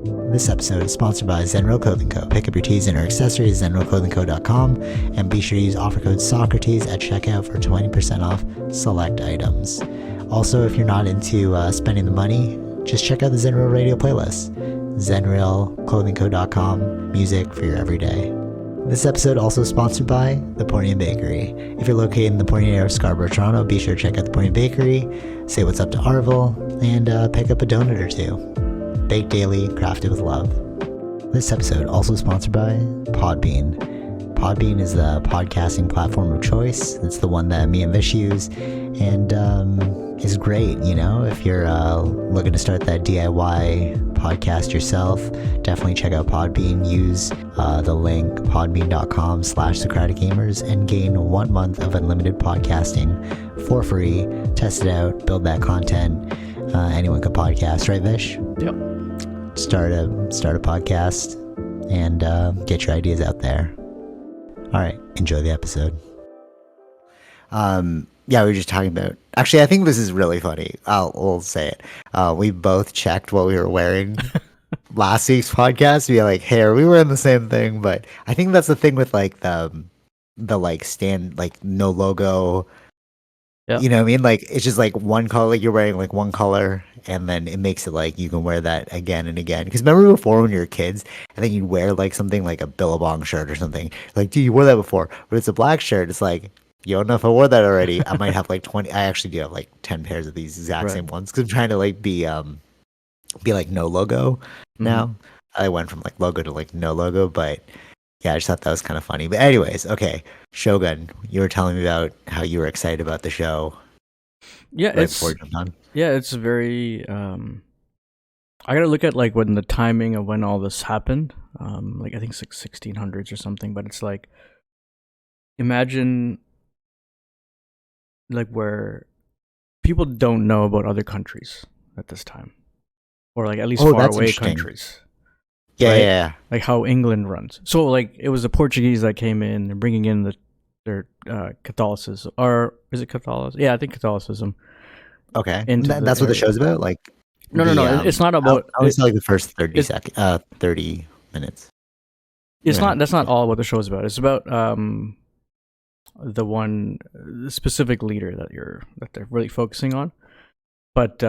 This episode is sponsored by Zenro Clothing Co. Pick up your tees and or accessories at zenroclothingco.com and be sure to use offer code Socrates at checkout for 20% off select items. Also, if you're not into spending the money, just check out the Zenrail radio playlist. zenrailclothingco.com, music for your everyday. This episode also sponsored by The Pornian Bakery. If you're located in the Pornian area of Scarborough, Toronto, be sure to check out The Pornian Bakery, say what's up to Arville, and pick up a donut or two. Baked daily, crafted with love. This episode also sponsored by Podbean. Podbean is the podcasting platform of choice. It's the one that me and Vish use, and is great, you know, if you're looking to start that DIY podcast yourself. Definitely check out Podbean. Use the link podbean.com/SocraticGamers and gain 1 month of unlimited podcasting for free. Test it out, build that content. Anyone could podcast, right, Vish? Yep. Start a podcast and get your ideas out there. All right, enjoy the episode. Yeah, we were just talking about. Actually, I think this is really funny. We'll say it. We both checked what we were wearing last week's podcast. We were like, "Hey, are we wearing the same thing?" But I think that's the thing with like the like stand like no logo. Yep. You know what I mean? Like it's just like one color. Like you're wearing like one color, and then it makes it like you can wear that again and again. Because remember before when you were kids, and then you'd wear like something like a Billabong shirt or something. Like, dude, you wore that before, but it's a black shirt. It's like, you don't know if I wore that already. I might have like 20. I actually do have like 10 pairs of these exact same ones because I'm trying to like be like no logo now. I went from like logo to like no logo, but yeah, I just thought that was kind of funny. But anyways, okay, Shogun, you were telling me about how you were excited about the show. Yeah, right before we jumped on. Yeah, it's very. I gotta look at like when the timing of when all this happened. Like I think it's like 1600s or something. But it's like, imagine like where people don't know about other countries at this time, or like at least far away countries. Yeah, right? yeah. Like how England runs. So like it was the Portuguese that came in and bringing in their Catholicism, or is it Catholicism? Yeah, I think Catholicism. Okay, that's what the show's about. Like, no, it's not about. I always like the first 30 minutes. It's not. That's not all what the show's about. It's about the specific leader that they're really focusing on, but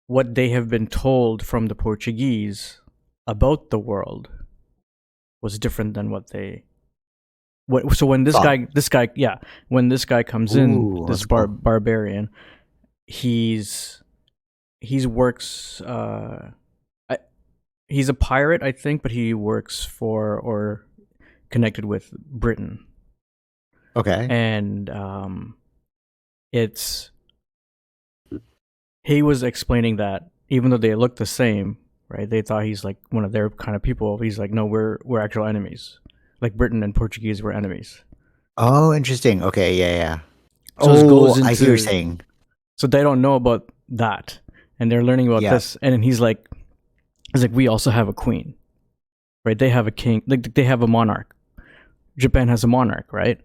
what they have been told from the Portuguese about the world was different than so when this guy when this guy comes in, this barbarian, he's works he's a pirate, I think, but he works for or connected with Britain. Okay. And he was explaining that even though they look the same, right? They thought he's like one of their kind of people. He's like, no, we're actual enemies. Like Britain and Portuguese were enemies. Oh, interesting. Okay, yeah. So I see what you're saying. So they don't know about that, and they're learning about this. And then he's like, we also have a queen, right? They have a king. Like they have a monarch. Japan has a monarch, right?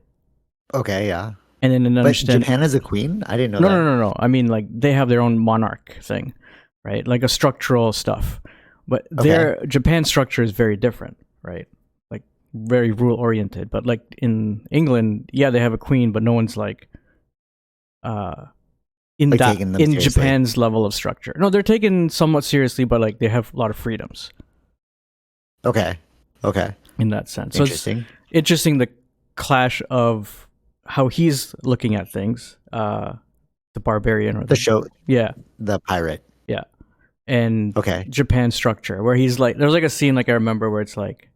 Okay, yeah. And then but Japan has a queen? I didn't know that. No. I mean, like they have their own monarch thing, right? Like a structural stuff. But their Japan structure is very different, right? Like very rule oriented. But like in England, yeah, they have a queen, but no one's like in Japan's level of structure. No, they're taken somewhat seriously, but like they have a lot of freedoms. Okay. In that sense. Interesting. So it's interesting the clash of how he's looking at things, the barbarian or the show, the pirate, and Japan's structure, where he's like, there's like a scene like I remember where it's like,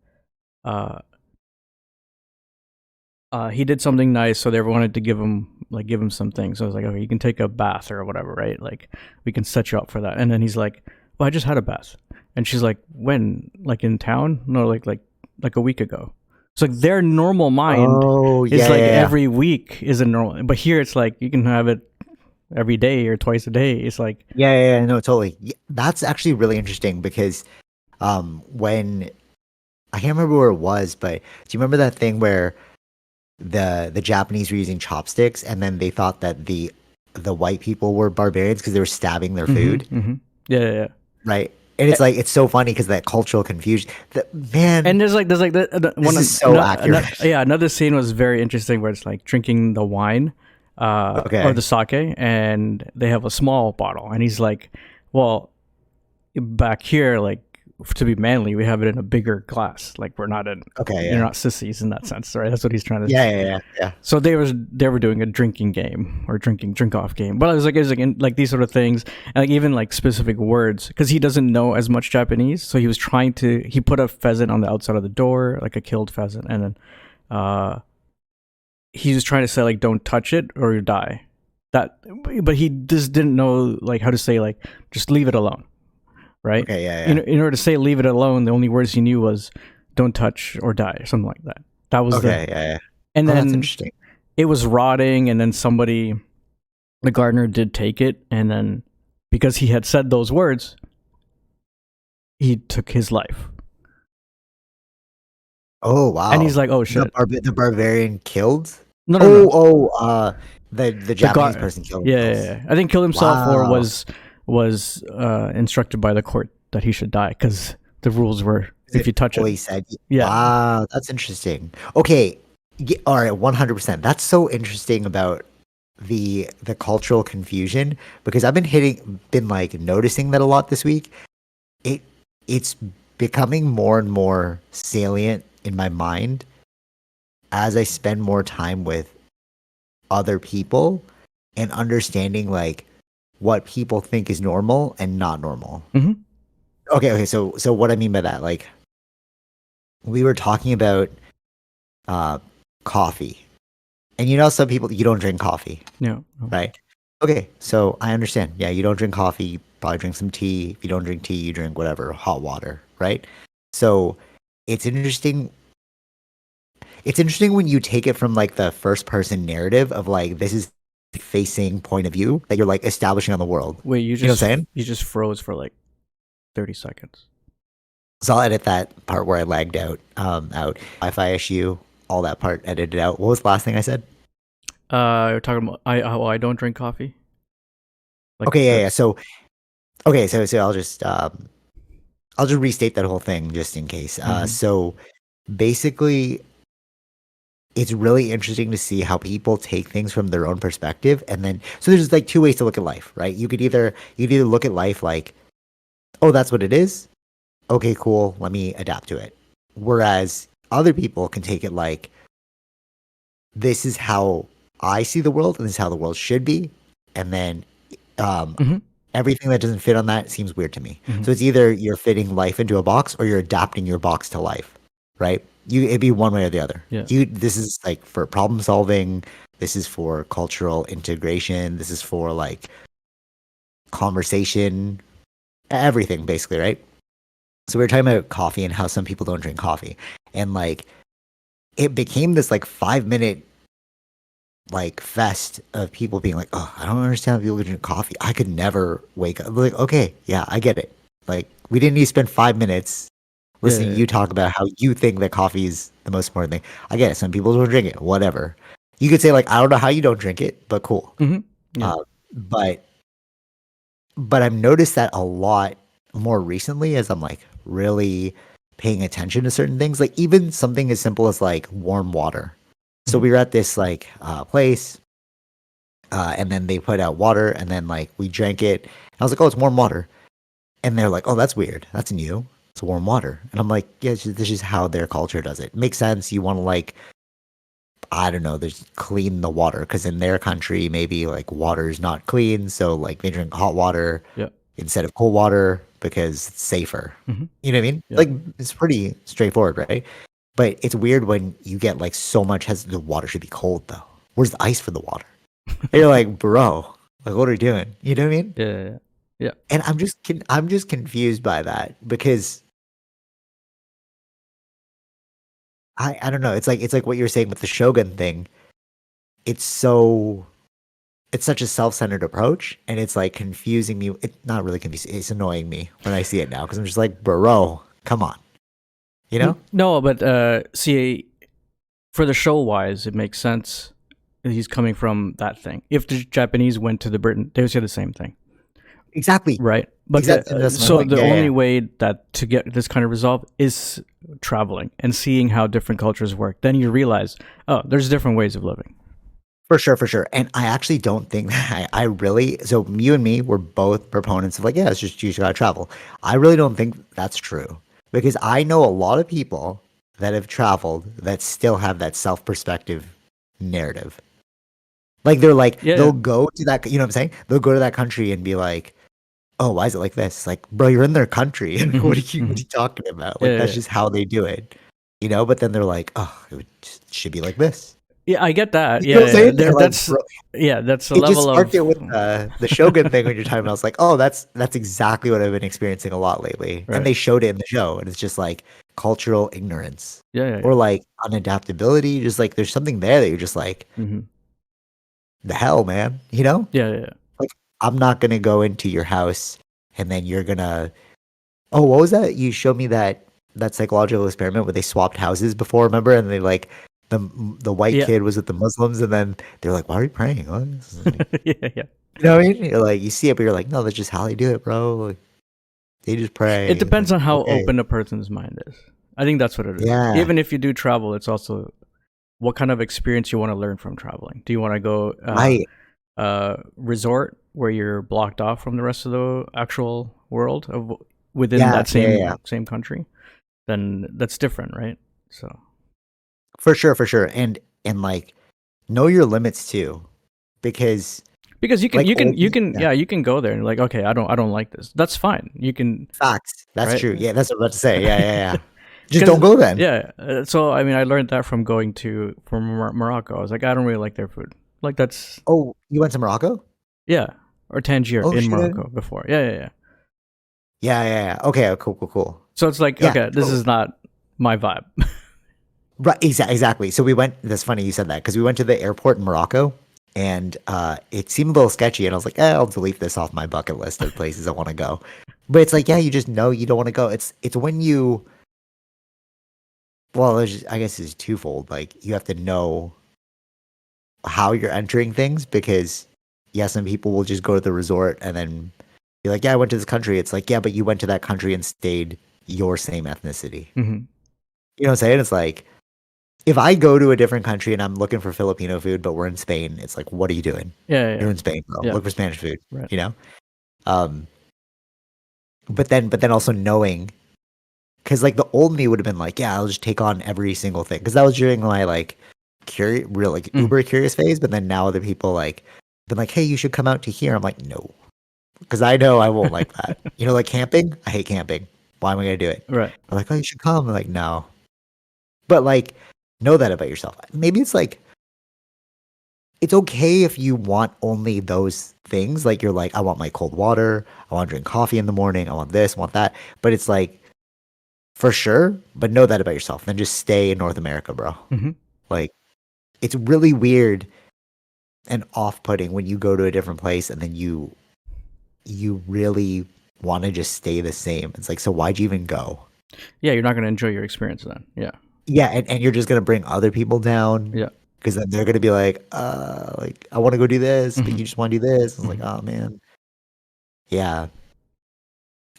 he did something nice, so they wanted to give him some things. So I was like, okay, you can take a bath or whatever, right? Like we can set you up for that. And then he's like, well, I just had a bath, and she's like, when? Like in town? No, like a week ago. It's like their normal mind is every week is a normal, but here it's like you can have it every day or twice a day. It's like no, totally. That's actually really interesting because when I can't remember where it was, but do you remember that thing where the Japanese were using chopsticks and then they thought that the white people were barbarians because they were stabbing their food? Mm-hmm. Yeah. Right. And it's like it's so funny because that cultural confusion. Man, And there's this is so accurate. yeah, another scene was very interesting where it's like drinking the wine, or Okay. the sake, and they have a small bottle, and he's like, "Well, back here, like to be manly, we have it in a bigger glass. Like we're not in, Okay. you're Yeah. not sissies in that sense, right?" That's what he's trying to. Yeah. Yeah. Yeah. Yeah. So they were doing a drinking game or drink off game. But it was like like these sort of things, and like even like specific words because he doesn't know as much Japanese. So he put a pheasant on the outside of the door, like a killed pheasant, and then he was trying to say like don't touch it or you die. That, but he just didn't know like how to say like just leave it alone, right? Okay. Yeah. Yeah. In order to say leave it alone, the only words he knew was don't touch or die or something like that. That was Okay. Yeah. Yeah. and Oh, that's then interesting. it was rotting, and then the gardener did take it, and then because he had said those words, he took his life. Oh wow. And he's like, "Oh shit!" The barbarian killed. No, no, Oh, no. the Japanese person killed Yeah, himself. yeah, yeah. I think killed himself or Wow. was instructed by the court that he should die because the rules were if you touch Well, it. he said, Yeah. wow, that's interesting. Okay, all right, 100%. That's so interesting about the cultural confusion because I've been like noticing that a lot this week. It it's becoming more and more salient in my mind as I spend more time with other people and understanding like what people think is normal and not normal. Mhm. Okay, so what I mean by that, like we were talking about uh coffee. And you know some people you don't drink coffee, No. No. right? Okay, so I understand. Yeah, you don't drink coffee, you probably drink some tea. If you don't drink tea, you drink whatever, hot water, right? So it's interesting when you take it from like the first person narrative of like this is facing point of view that you're like establishing on the world. Wait, You know what I'm saying? you just froze for like 30 seconds. So I'll edit that part where I lagged out. Wi-Fi issue, all that part edited out. What was the last thing I said? You're talking about I don't drink coffee. Like Okay, yeah, yeah. So okay, so I'll just restate that whole thing just in case. Mhm. So basically, it's really interesting to see how people take things from their own perspective, and then so there's like two ways to look at life, right? You could either look at life like, oh, that's what it is. Okay, cool. Let me adapt to it. Whereas other people can take it like, this is how I see the world, and this is how the world should be, and then um, Mhm. everything that doesn't fit on that seems weird to me. Mhm. So it's either you're fitting life into a box or you're adapting your box to life, right? It'd be one way or the other. Yeah. This is like for problem solving. This is for cultural integration. This is for like conversation, everything basically, right? So we were talking about coffee and how some people don't drink coffee, and like it became this like 5 minute like fest of people being like, "Oh, I don't understand how people can drink coffee. I could never wake up." Like, okay, yeah, I get it. Like, we didn't need to spend 5 minutes listening to Yeah. you talk about how you think that coffee is the most important thing. I get it. Some people don't drink it. Whatever. You could say like, "I don't know how you don't drink it," but cool. Mhm. Yeah. But I've noticed that a lot more recently as I'm like really paying attention to certain things. Like even something as simple as like warm water. So we were at this like place, and then they put out water, and then like we drank it. I was like, "Oh, it's warm water," and they're like, "Oh, that's weird. That's new. It's warm water." And I'm like, "Yeah, this is how their culture does it. Makes sense. You want to like, I don't know, there's clean the water because in their country maybe like water is not clean, so like they drink hot water Yeah. instead of cold water because it's safer." Mhm. You know what I mean? Yeah. Like it's pretty straightforward, right? But it's weird when you get like so much has the water should be cold though. Where's the ice for the water? And you're like, bro, like what are you doing? You know what I mean? Yeah. Yeah. And I'm just confused by that because I don't know. It's like what you're saying with the Shogun thing. It's so it's such a self-centered approach, and it's like confusing me. It's not really confusing. It's annoying me when I see it now because I'm just like, bro, come on, you know? No, but see, for the show wise, it makes sense. He's coming from that thing. If the Japanese went to the Britain, they would say the same thing, Exactly. right? But Exactly, that's my so point. the Yeah, only yeah, way that to get this kind of resolve is traveling and seeing how different cultures work. Then you realize, oh, there's different ways of living. for sure, for sure. And I actually don't think I really. So you and me were both proponents of like, yeah, it's just you just gotta travel. I really don't think that's true because I know a lot of people that have traveled that still have that self perspective narrative. Like they're like Yeah, they'll yeah. go to that. You know what I'm saying? They'll go to that country and be like, oh, why is it like this? Like, bro, you're in their country. Hmm. What are Hmm. you talking about? Yeah, Like, yeah, that's yeah. just how they do it, you know? But then they're like, oh, it should be like this. Yeah, I get that. You know Yeah, what I'm yeah. saying? They're like, That's bro, yeah, that's a it just level sparked of it with the Shogun thing when you're talking about. I was like, oh, that's exactly what I've been experiencing a lot lately. And right. they showed it in the show, and it's just like cultural ignorance Yeah, yeah, or yeah. like unadaptability. Just like there's something there that you're just like, Hmm. the hell, man, you know? Yeah, yeah, yeah. Like, I'm not gonna go into your house and then you're gonna. Oh, what was that? You showed me that psychological experiment where they swapped houses before, remember? And they like the the white Yeah, kid was with the Muslims, and then they're like, "Why are you praying?" What? This is like, yeah, yeah. you know what I mean? You're like, you see it, but you're like, "No, that's just how they do it, bro. Like, they just It pray." It's depends like, on how okay, open a person's mind is. I think that's what it is. yeah, Even if you do travel, it's also what kind of experience you want to learn from traveling. Do you want to go right, resort where you're blocked off from the rest of the actual world of within yeah, that yeah, yeah, yeah. same country? Then that's different, right? So For sure, and like know your limits too, because because like old, yeah, you can go there and like, okay, I don't like this. That's fine. You can, facts. That's right? true. Yeah, that's what I'm about to say. Yeah, yeah, yeah. Just don't Because go then. yeah, so I mean, I learned that from going to from Morocco. I was like, I don't really like their food. Like that's Oh, you went to Morocco? yeah, or Tangier Oh in shit. Morocco before. Yeah, yeah, yeah. Yeah, yeah, yeah. Okay, cool, cool, cool. So it's like, Yeah, okay, this totally. is not my vibe. Right, exactly. So we went. That's funny you said that because we went to the airport in Morocco, and it seemed a little sketchy. And I was like, I'll delete this off my bucket list of places I want to go. But it's like, yeah, you just know you don't want to go. It's when you, well, I guess it's twofold. Like you have to know how you're entering things because yeah, some people will just go to the resort and then be like, yeah, I went to this country. It's like, yeah, but you went to that country and stayed your same ethnicity. Hmm. You know what I'm saying? It's like if I go to a different country and I'm looking for Filipino food, but we're in Spain, it's like, what are you doing? Yeah, yeah, You're in Spain, bro. yeah. Look for Spanish food, Right. you know? Um, but then also knowing, because like the old me would have been like, yeah, I'll just take on every single thing. Because that was during my like real like Mm. uber curious phase. But then now other people like been like, hey, you should come out to here. I'm like, no, because I know I won't like that. You know, like camping. I hate camping. Why am I gonna do it? Right. They're like, oh, you should come. I'm like, no. But like, know that about yourself. Maybe it's like it's okay if you want only those things. Like you're like, I want my cold water, I want to drink coffee in the morning, I want this, I want that. But it's like for sure, but know that about yourself. Then just stay in North America, bro. Hmm. Like it's really weird and off-putting when you go to a different place and then you really want to just stay the same. It's like, so why'd you even go? Yeah, you're not gonna enjoy your experience then. Yeah. Yeah, and you're just gonna bring other people down Yeah. because then they're gonna be like I want to go do this, but Hmm. you just want to do this. It's like, Hmm. oh man, yeah.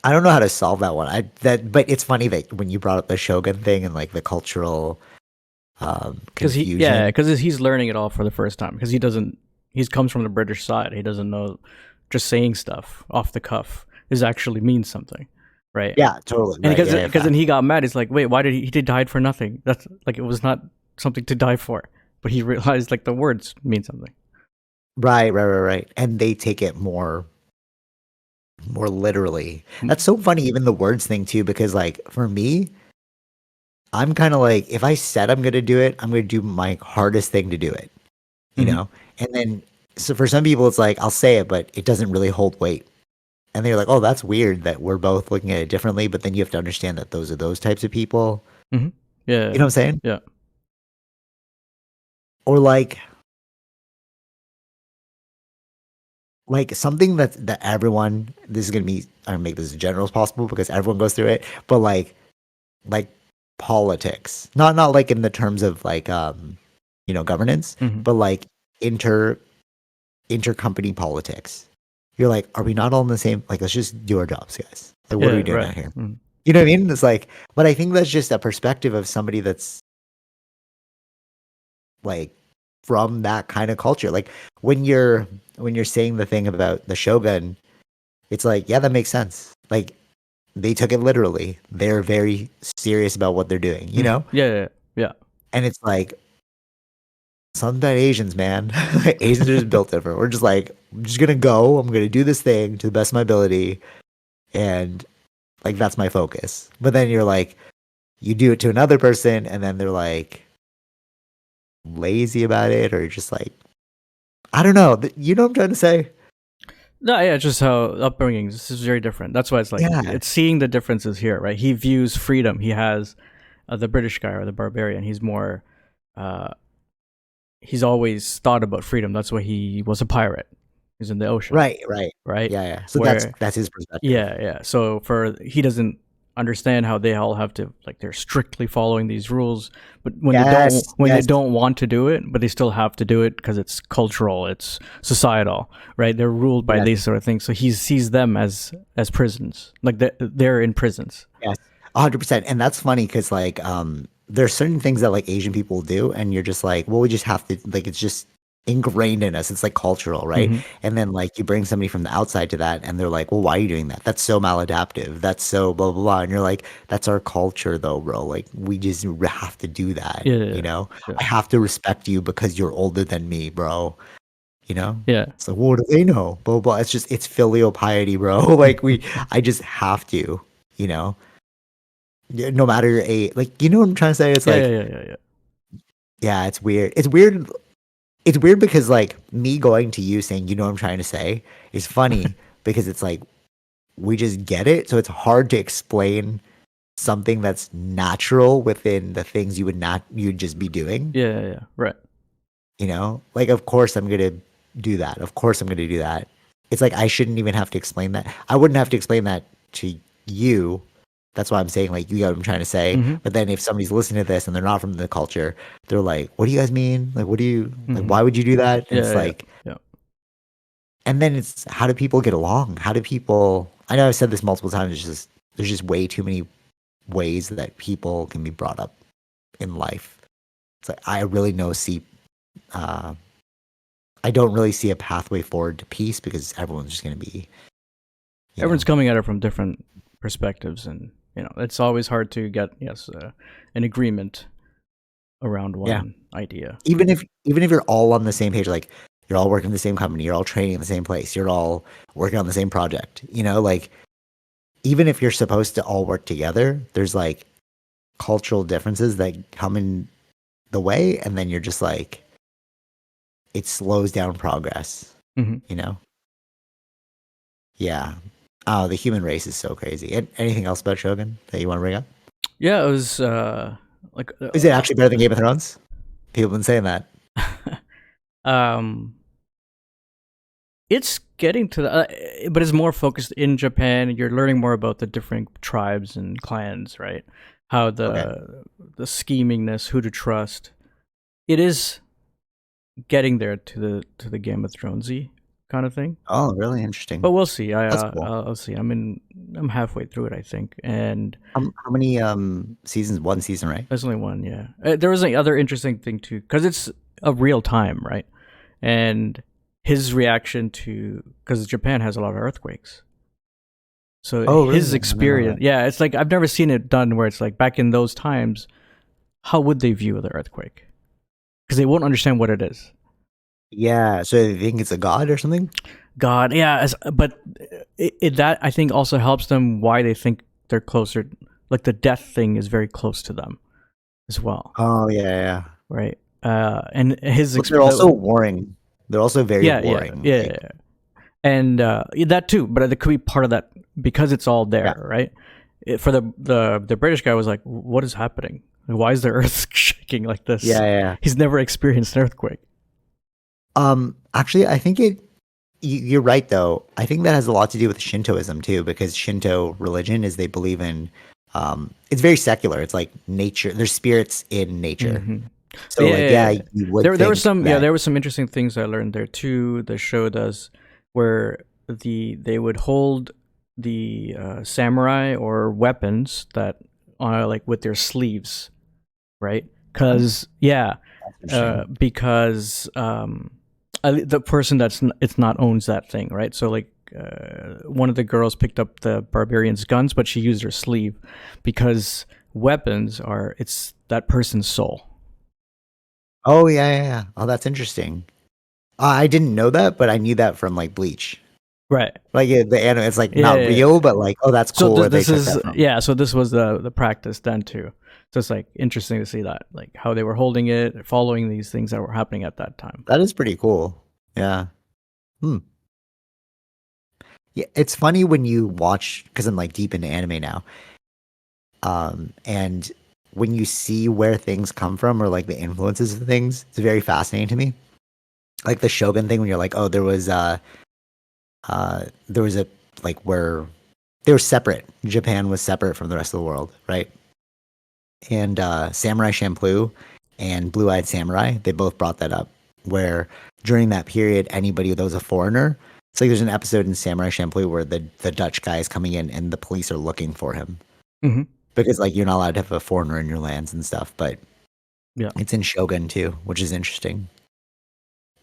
I don't know how to solve that one. But it's funny that when you brought up the Shogun thing and like the cultural confusion. Because he's learning it all for the first time. Because he comes from the British side. He doesn't know just saying stuff off the cuff is actually means something, right? Yeah, totally And right. Yeah, yeah, because then fact. he got mad. He's like, wait, why did he died for nothing? That's like it was not something to die for. But he realized like the words mean something. Right. And they take it more literally. That's so funny, even the words thing too, because like for me, I'm kind of like if I said I'm gonna do it, I'm gonna do my hardest thing to do it, you Mm-hmm. know? And then so for some people it's like I'll say it, but it doesn't really hold weight. And they're like, oh, that's weird that we're both looking at it differently, but then you have to understand that those are those types of people. Mm-hmm. You Yeah. know what I'm saying? Yeah. Or like something that everyone this is gonna be I'm gonna make this as general as possible because everyone goes through it, but like politics. Not like in the terms of like governance, Mm-hmm. but like inter intercompany politics. you're like, are we not all in the same? Like, let's just do our jobs, guys. Like, what are Yeah, we doing out right. here? Mm. You know what I mean? It's like, but I think that's just a perspective of somebody that's like from that kind of culture. Like when you're saying the thing about the Shogun, it's like, yeah, that makes sense. Like they took it literally. They're very serious about what they're doing, you Mm. know? Yeah, yeah, yeah. And it's like something about Asians, man. Asians are just built different. We're just like, I'm just gonna go, I'm gonna do this thing to the best of my ability, and like that's my focus. But then you're like, you do it to another person, and then they're like lazy about it, or just like, I don't know. You know what I'm trying to say? No, yeah, just how upbringing. This is very different. That's why it's like Yeah. it's seeing the differences here, right? He views freedom. He has the British guy or the barbarian. He's more. Uh, he's always thought about freedom. That's why he was a pirate. He's in the ocean, Right, right. right? Yeah, yeah. So that's Where that's his perspective. yeah, yeah. So for he doesn't understand how they all have to like they're strictly following these rules, but Yes, when they yes, don't want to do it, but they still have to do it because it's cultural, it's societal, right? They're ruled by yes, these sort of things. So he sees them as prisons, like they're in prisons. yes. 100%. And that's funny because like there's certain things that like Asian people do, and you're just like, well, we just have to like it's just ingrained in us. It's like cultural, right? Hmm. And then like you bring somebody from the outside to that, and they're like, well, why are you doing that? That's so maladaptive. That's so blah blah blah. And you're like, that's our culture, though, bro. Like we just have to do that. Yeah, You yeah, know, yeah, I have to respect you because you're older than me, bro. You know? yeah. It's like, well, what do they know? Blah, blah, blah. It's filial piety, bro. Like I just have to, you know? Yeah, no matter your age. Like, you know what I'm trying to say? It's Yeah, yeah, like, yeah, yeah, yeah. yeah, it's weird. It's weird. It's weird because like me going to you saying, you know what I'm trying to say is funny because it's like, we just get it. So it's hard to explain something that's natural within the things you'd just be doing. Yeah, yeah, yeah. Right. You know, like, of course I'm going to do that. Of course I'm going to do that. It's like, I shouldn't even have to explain that. I wouldn't have to explain that to you. That's why I'm saying, like, you get what I'm trying to say. Hmm. But then if somebody's listening to this and they're not from the culture, they're like, what do you guys mean? Like, like, Hmm. why would you do that? And it's Yeah, yeah, like, yeah. and then it's, how do people get along? How do people, I know I've said this multiple times, there's just way too many ways that people can be brought up in life. It's like, uh, I don't really see a pathway forward to peace because everyone's just going to be, Everyone's coming at it from different perspectives, and it's always hard to get an agreement around yeah. one idea. Even if you're all on the same page, like you're all working in the same company, you're all training in the same place, you're all working on the same project, like even if you're supposed to all work together, there's like cultural differences that come in the way, and then you're just like, it slows down progress, Hmm. you know? Yeah. Oh, the human race is so crazy. Anything else about Shogun that you want to bring up? Yeah, it was like Is it actually better than Game of Thrones? People have been saying that. um, it's getting to the, but it's more focused in Japan. You're learning more about the different tribes and clans, right? How Okay. the schemingness, who to trust. It is getting there to the Game of Thronesy kind of thing. Oh, really interesting. But we'll see. That's cool. I'll see. I'm halfway through it, I think, and How many seasons? One season, right? there's only one. Yeah, there was another interesting thing too, because it's a real time, right? And his reaction to because Japan has a lot of earthquakes, so Oh, really? his I didn't know that. experience, yeah, it's like I've never seen it done where it's like back in those times, how would they view the earthquake? Because they won't understand what it is. Yeah, so they think it's a god or something? God, yeah, but that I think also helps them why they think they're closer. Like the death thing is very close to them as well, Oh, yeah, yeah. right? And his But they're also warring. They're also very yeah, yeah, warring. yeah, Like, yeah. And that too, but it could be part of that because it's all yeah, there, right? For the British guy was like, what is happening? Why is the earth shaking like yeah, this? yeah. He's never experienced an earthquake. Actually, I think you're right though. I think that has a lot to do with Shintoism too, because Shinto religion is they believe in, it's very secular. It's like nature. There's spirits in nature. Hmm. So like, yeah, you would there was think some that. there was some interesting things I learned there too. The show does where they would hold the samurai or weapons that like with their sleeves, right? Because yeah, That's interesting. because the person it's not owns that thing, right? So like one of the girls picked up the barbarian's guns, but she used her sleeve because weapons are it's that person's soul. Oh yeah, yeah, yeah. Oh, that's interesting. I didn't know that, but I knew that from like Bleach. Right. Like the anime, it's like Yeah. not Yeah, yeah. real, but like, oh, that's So cool where they this took is that from. yeah. So this was the practice then too. So it's like interesting to see that like how they were holding it, following these things that were happening at that time. That is pretty cool. Yeah. Hmm. Yeah, it's funny when you watch because I'm like deep into anime now. And when you see where things come from or like the influences of things, it's very fascinating to me. Like the Shogun thing when you're like, oh, there was a like where they were separate. Japan was separate from the rest of the world, right? And Samurai Champloo and Blue Eyed Samurai, they both brought that up. Where during that period, anybody that was a foreigner, it's like there's an episode in Samurai Champloo where the Dutch guy is coming in and the police are looking for him Mm-hmm. because like you're not allowed to have a foreigner in your lands and stuff. But Yeah. it's in Shogun too, which is interesting.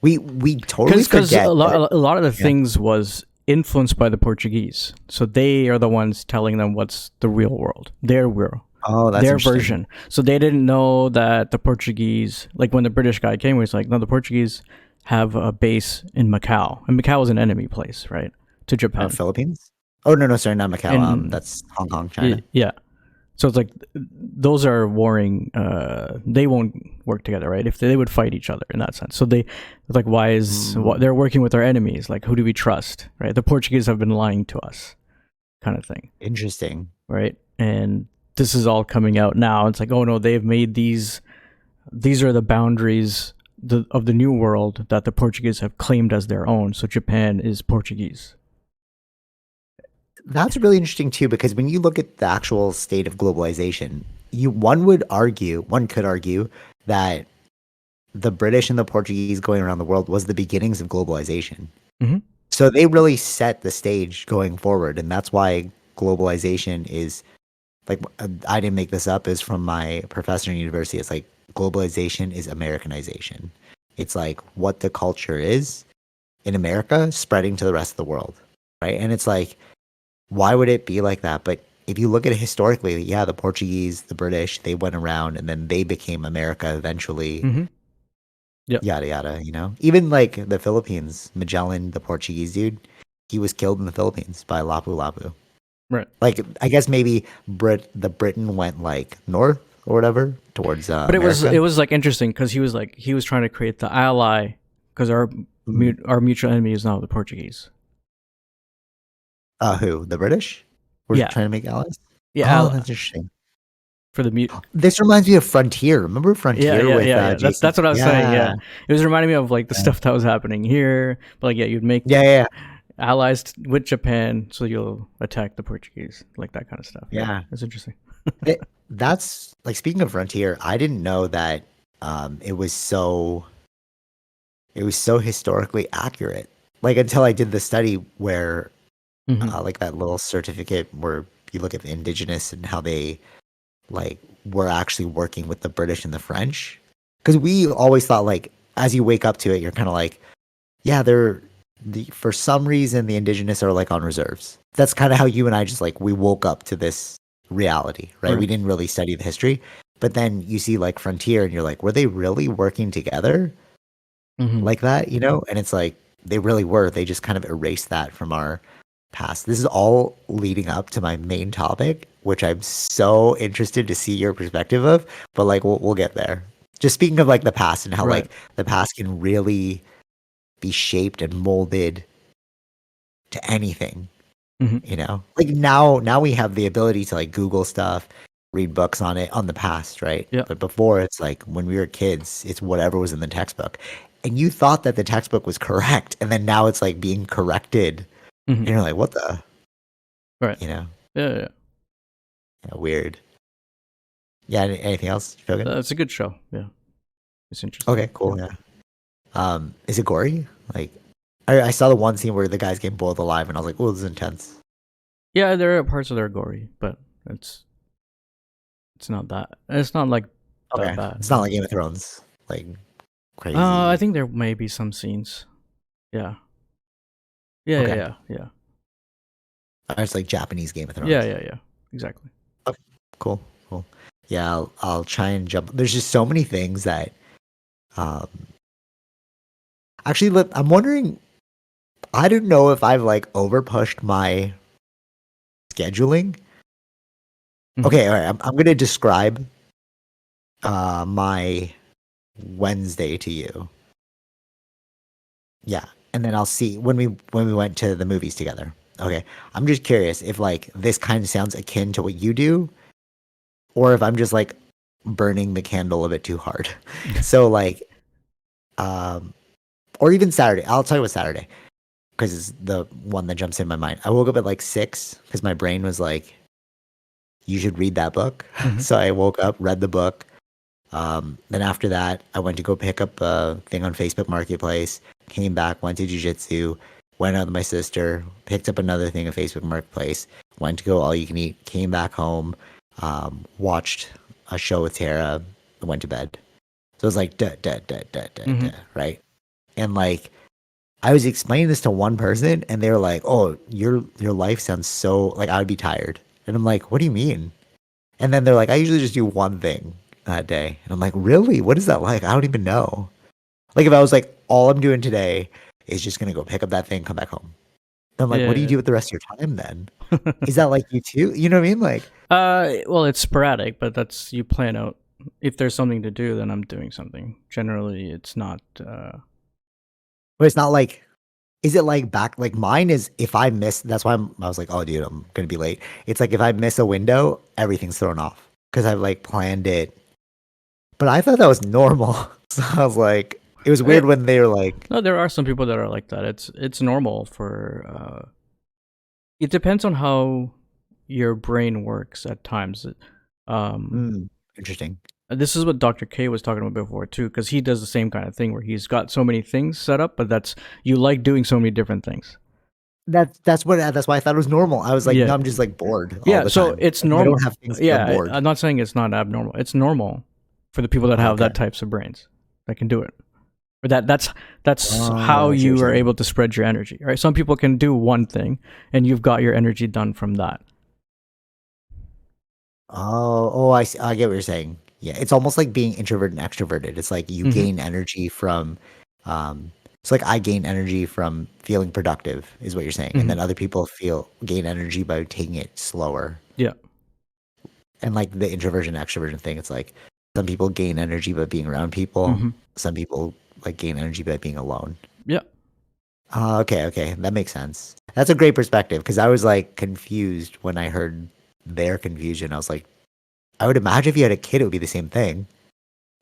We totally Because forget that. a lot of the Yeah. things was influenced by the Portuguese, so they are the ones telling them what's the real world, their world, Oh, that's their interesting. version. So they didn't know that the Portuguese, like when the British guy came, he was like, no, the Portuguese have a base in Macau, and Macau was an enemy place, right, to Japan. Philippines? Oh no, no, sorry, not Macau. And That's Hong Kong, China. yeah, so it's like those are warring. They won't work together, right? If they would fight each other in that sense. So it's like, why is Mm, they're working with our enemies? Like, who do we trust? Right? The Portuguese have been lying to us, kind of thing, interesting. right? And this is all coming out now. It's like, oh no, they've made these. These are the boundaries of the new world that the Portuguese have claimed as their own. So Japan is Portuguese. That's really interesting too, because when you look at the actual state of globalization, one could argue that the British and the Portuguese going around the world was the beginnings of globalization. Mm-hmm. So they really set the stage going forward, and that's why globalization is like I didn't make this up. Is from my professor in university. It's like globalization is Americanization. It's like what the culture is in America spreading to the rest of the world, right? And it's like why would it be like that? But if you look at it historically, yeah, the Portuguese, the British, they went around and then they became America eventually, Mm-hmm. Yep. yada yada, you know? Even like the Philippines, Magellan, the Portuguese dude, he was killed in the Philippines by Lapu Lapu. Right. Like I guess maybe the Britain went like north or whatever towards But America. it was like interesting because he was trying to create the ally because Mhm. our mutual enemy is now the Portuguese. Who? The British? We're Yeah, trying to make allies? yeah, Oh, ally that's interesting. for the mute. This reminds me of Frontier. Remember Yeah, Frontier with yeah. Jason? That's what I was saying. Yeah. Yeah, it was reminding me of like the Yeah. stuff that was happening here. But like, yeah, you'd make Yeah, yeah, allies with Japan, so you'll attack the Portuguese, like that kind of stuff. Yeah, yeah. it's interesting. That's like speaking of Frontier, I didn't know that it was so historically accurate. Like until I did the study where Hmm. like that little certificate where you look at the indigenous and how they like were actually working with the British and the French. Because we always thought like as you wake up to it, you're kind of like, yeah, for some reason the indigenous are like on reserves. That's kind of how you and I just like we woke up to this reality, right? We Right. didn't really study the history. But then you see like Frontier and you're like, were they really working together Hmm. like that, you know? And it's like they really were. They just kind of erased that from our past. This is all leading up to my main topic, which I'm so interested to see your perspective of, but like we'll get there. Just speaking of like the past and how Right. like the past can really be shaped and molded to anything, Hmm. you know? Like now we have the ability to like Google stuff, read books on it on the past, right? Yeah. But before it's like when we were kids, it's whatever was in the textbook. And you thought that the textbook was correct, and then now it's like being corrected. And Hmm. you're like, what the, Right. you know, Yeah, yeah. yeah, weird. Yeah, anything else, Shogun? It's a good show. Yeah, it's interesting. Okay, cool. Yeah. Is it gory? Like, I saw the one scene where the guy's getting boiled alive, and I was like, "Oh, this is intense." Yeah, there are parts of that are gory, but it's not that. It's not like that Okay, bad. it's not like Game of Thrones, like I crazy. think there may be some scenes. Yeah. Yeah, yeah, Okay, yeah, yeah. it's like Japanese Game of Yeah, Thrones. yeah, yeah. Exactly. Okay, cool, cool. Yeah, I'll try and jump. There's just so many things that um actually I'm wondering. I don't know if I've like over pushed my scheduling. Hmm. Okay, all right. I'm gonna describe my Wednesday to you. Yeah, and then I'll see when we went to the movies together. Okay, I'm just curious if like this kind of sounds akin to what you do, or if I'm just like burning the candle a bit too hard. So like, um, or even Saturday. I'll tell you what Saturday because it's the one that jumps in my mind. I woke up at like 6 because my brain was like, "You should read that book." Hmm. So I woke up, read the book. Then after that, I went to go pick up a thing on Facebook Marketplace, came back, went to jujitsu, went out with my sister, picked up another thing at Facebook Marketplace, went to go all you can eat, came back home, watched a show with Tara, went to bed. So it was like, duh, duh, duh, duh, duh, Hmm. duh, right? And like, I was explaining this to one person and they were like, oh, your life sounds so like I would be tired. And I'm like, what do you mean? And then they're like, I usually just do one thing that day. And I'm like, really? What is that like? I don't even know. Like if I was like, all I'm doing today is just gonna go pick up that thing, come back home. And I'm like, what do you Yeah. do with the rest of your time then? Is that like you too? You know what I mean? Like, Well, it's sporadic, but that's you plan out. If there's something to do, then I'm doing something. Generally, it's not. but it's not like, is it like back? Like mine is if I miss, that's why I was like, oh dude, I'm gonna be late. It's like if I miss a window, everything's thrown off because I've like planned it. But I thought that was normal. So I was like, it was weird It, when they were like, no, there are some people that are like that. It's normal for. It depends on how your brain works at times. Um, hmm, interesting. this is what Dr. K was talking about before too, because he does the same kind of thing where he's got so many things set up, but that's you like doing so many different things. That's why I thought it was normal. I was like, no, Yeah, I'm just like bored all yeah. the So time. it's Like, if I normal. don't have things to do, I'm Yeah, bored. I'm not saying it's not abnormal. It's normal for the people that have Okay. that types of brains that can do it. Or that's how I see what you you're are saying. able to spread your energy. Right? Some people can do one thing, and you've got your energy done from that. I see. I get what you're saying. Yeah, it's almost like being introverted and extroverted. It's like you Hmm. gain energy from, um, it's like I gain energy from feeling productive, is what you're saying, and Hmm. then other people feel gain energy by taking it slower. Yeah. And like the introversion extroversion thing, it's like some people gain energy by being around people. Hmm. Some people like gain energy by being alone. Yeah. Okay, okay, that makes sense. That's a great perspective because I was like confused when I heard their confusion. I was like, I would imagine if you had a kid, it would be the same thing.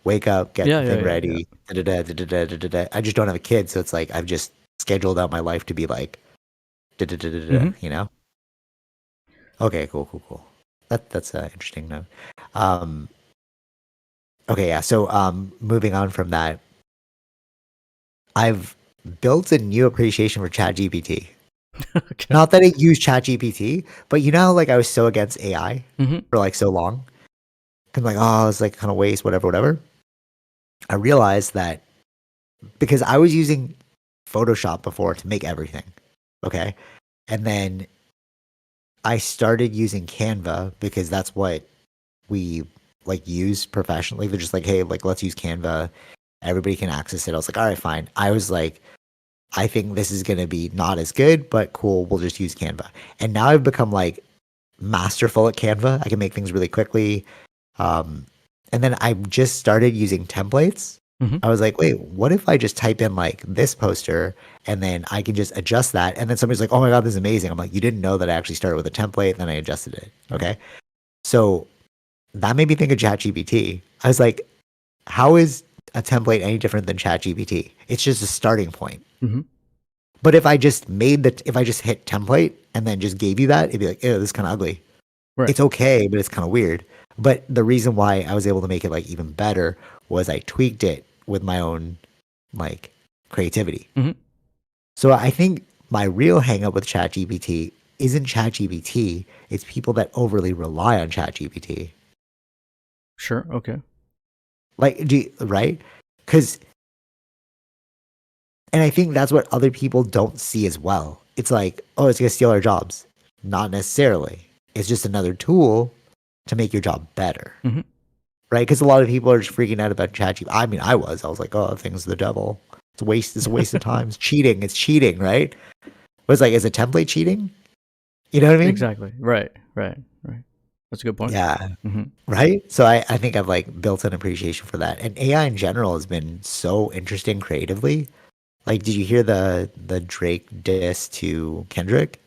Wake up, get Yeah. the Yeah. thing Yeah. Yeah. ready. Da, da, da, da, da, da, da, da. I just don't have a kid, so it's like I've just scheduled out my life to be like, da, da, da, da, da, Hmm. you know? Okay, cool, cool, cool. That's interesting note. Um, okay, yeah. So, moving on from that, I've built a new appreciation for ChatGPT. Okay. Not that I use ChatGPT, but you know, how, like I was so against AI Hmm. for like so long. I'm like, oh, it's like kind of waste, whatever, whatever. I realized that because I was using Photoshop before to make everything. Okay. And then I started using Canva because that's what we like use professionally. They're just like, hey, like let's use Canva. Everybody can access it. I was like, all right, fine. I was like, I think this is gonna be not as good, but cool. We'll just use Canva. And now I've become like masterful at Canva. I can make things really quickly. Um, and then I just started using templates. Hmm. I was like, wait, what if I just type in like this poster and then I can just adjust that? And then somebody's like, oh my God, this is amazing. I'm like, you didn't know that I actually started with a template, then I adjusted it. Okay. So that made me think of ChatGPT. I was like, how is a template any different than ChatGPT? It's just a starting point. Hmm. But if I just hit template and then just gave you that, it'd be like, ew, this is kind of ugly. Right. It's okay, but it's kind of weird. But the reason why I was able to make it like even better was I tweaked it with my own like creativity. Hmm. So I think my real hang up with ChatGPT isn't ChatGPT, it's people that overly rely on ChatGPT. Sure. Okay. Like, right? Because, and I think that's what other people don't see as well. It's like, oh, it's going to steal our jobs. Not necessarily. It's just another tool to make your job better. Mhm. Right? Because a lot of people are just freaking out about ChatGPT. I mean, I was like, oh, that thing's the devil. It's a waste. It's a waste of time. It's cheating. It's cheating, right? But it's like, is a template cheating? You know what I mean? Exactly. Right. Right. Right. That's a good point. Yeah. Hmm. Right. So I think I've like built an appreciation for that. And AI in general has been so interesting creatively. Like, did you hear the Drake diss to Kendrick?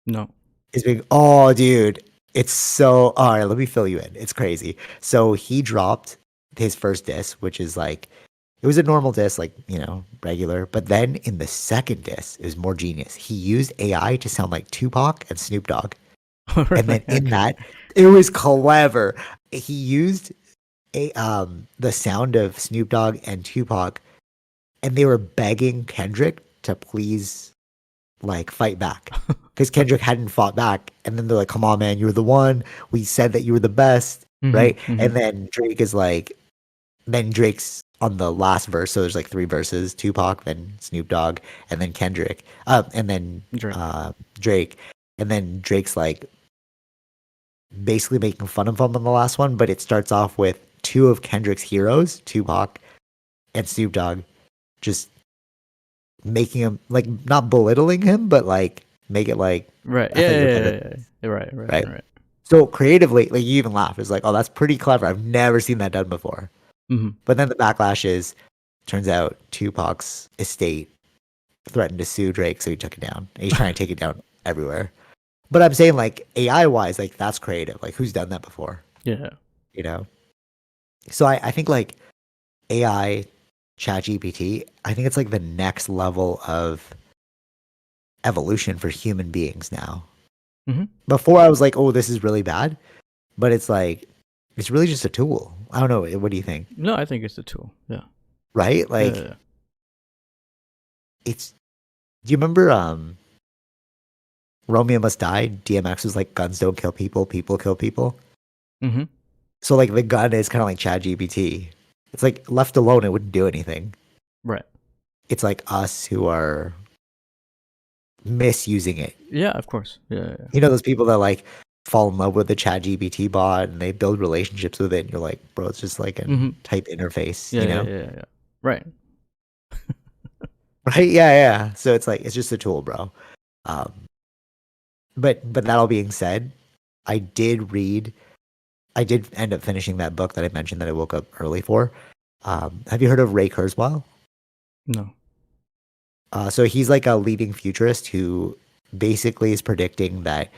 No. It's been, oh, dude, it's so, all right, let me fill you in. It's crazy. So he dropped his first diss, which is like, it was a normal diss, like, regular. But then in the second diss, it was more genius. He used AI to sound like Tupac and Snoop Dogg. And then Really? in Okay. that, it was clever. He used the sound of Snoop Dogg and Tupac, and they were begging Kendrick to please like fight back because Kendrick hadn't fought back, and then they're like, "Come on, man, you were the one. We said that you were the best, Hmm. right?" Hmm. And then Drake is like, then Drake's on the last verse, so there's like three verses: Tupac, then Snoop Dogg, and then Kendrick, and then Drake. Drake, and then Drake's like basically making fun of him on the last one, but it starts off with two of Kendrick's heroes, Tupac and Snoop Dogg, just making him like not belittling him, but like make it like Right. I Yeah. thought you Yeah. were Yeah. better, Yeah. Yeah. Right. Right. right? Right. So creatively, like you even laugh. It's like, oh, that's pretty clever. I've never seen that done before. Hmm. But then the backlash is, turns out Tupac's estate threatened to sue Drake, so he took it down. And he's trying to take it down everywhere. But I'm saying like AI wise, like that's creative. Like who's done that before? Yeah. You know? So I think like AI, ChatGPT, I think it's like the next level of evolution for human beings now. Hmm. Before I was like, oh, this is really bad. But it's like, it's really just a tool. I don't know. What do you think? No, I think it's a tool. Yeah. Right? Like, Yeah. it's, do you remember Romeo Must Die? DMX was like, guns don't kill people, people kill people. Hmm. So like the gun is kind of like ChatGPT. It's like left alone, it wouldn't do anything. Right. It's like us who are misusing it. Yeah. Of course. Yeah. Yeah. You know, those people that like fall in love with the ChatGPT bot and they build relationships with it. And you're like, bro, it's just like a Hmm. type interface, Yeah. you Yeah. know? Yeah. Yeah. Right. Right? Yeah, yeah. So it's like, it's just a tool, bro. Um, but that all being said, I did read, I did end up finishing that book that I mentioned that I woke up early for. Have you heard of Ray Kurzweil? No. So he's like a leading futurist who basically is predicting that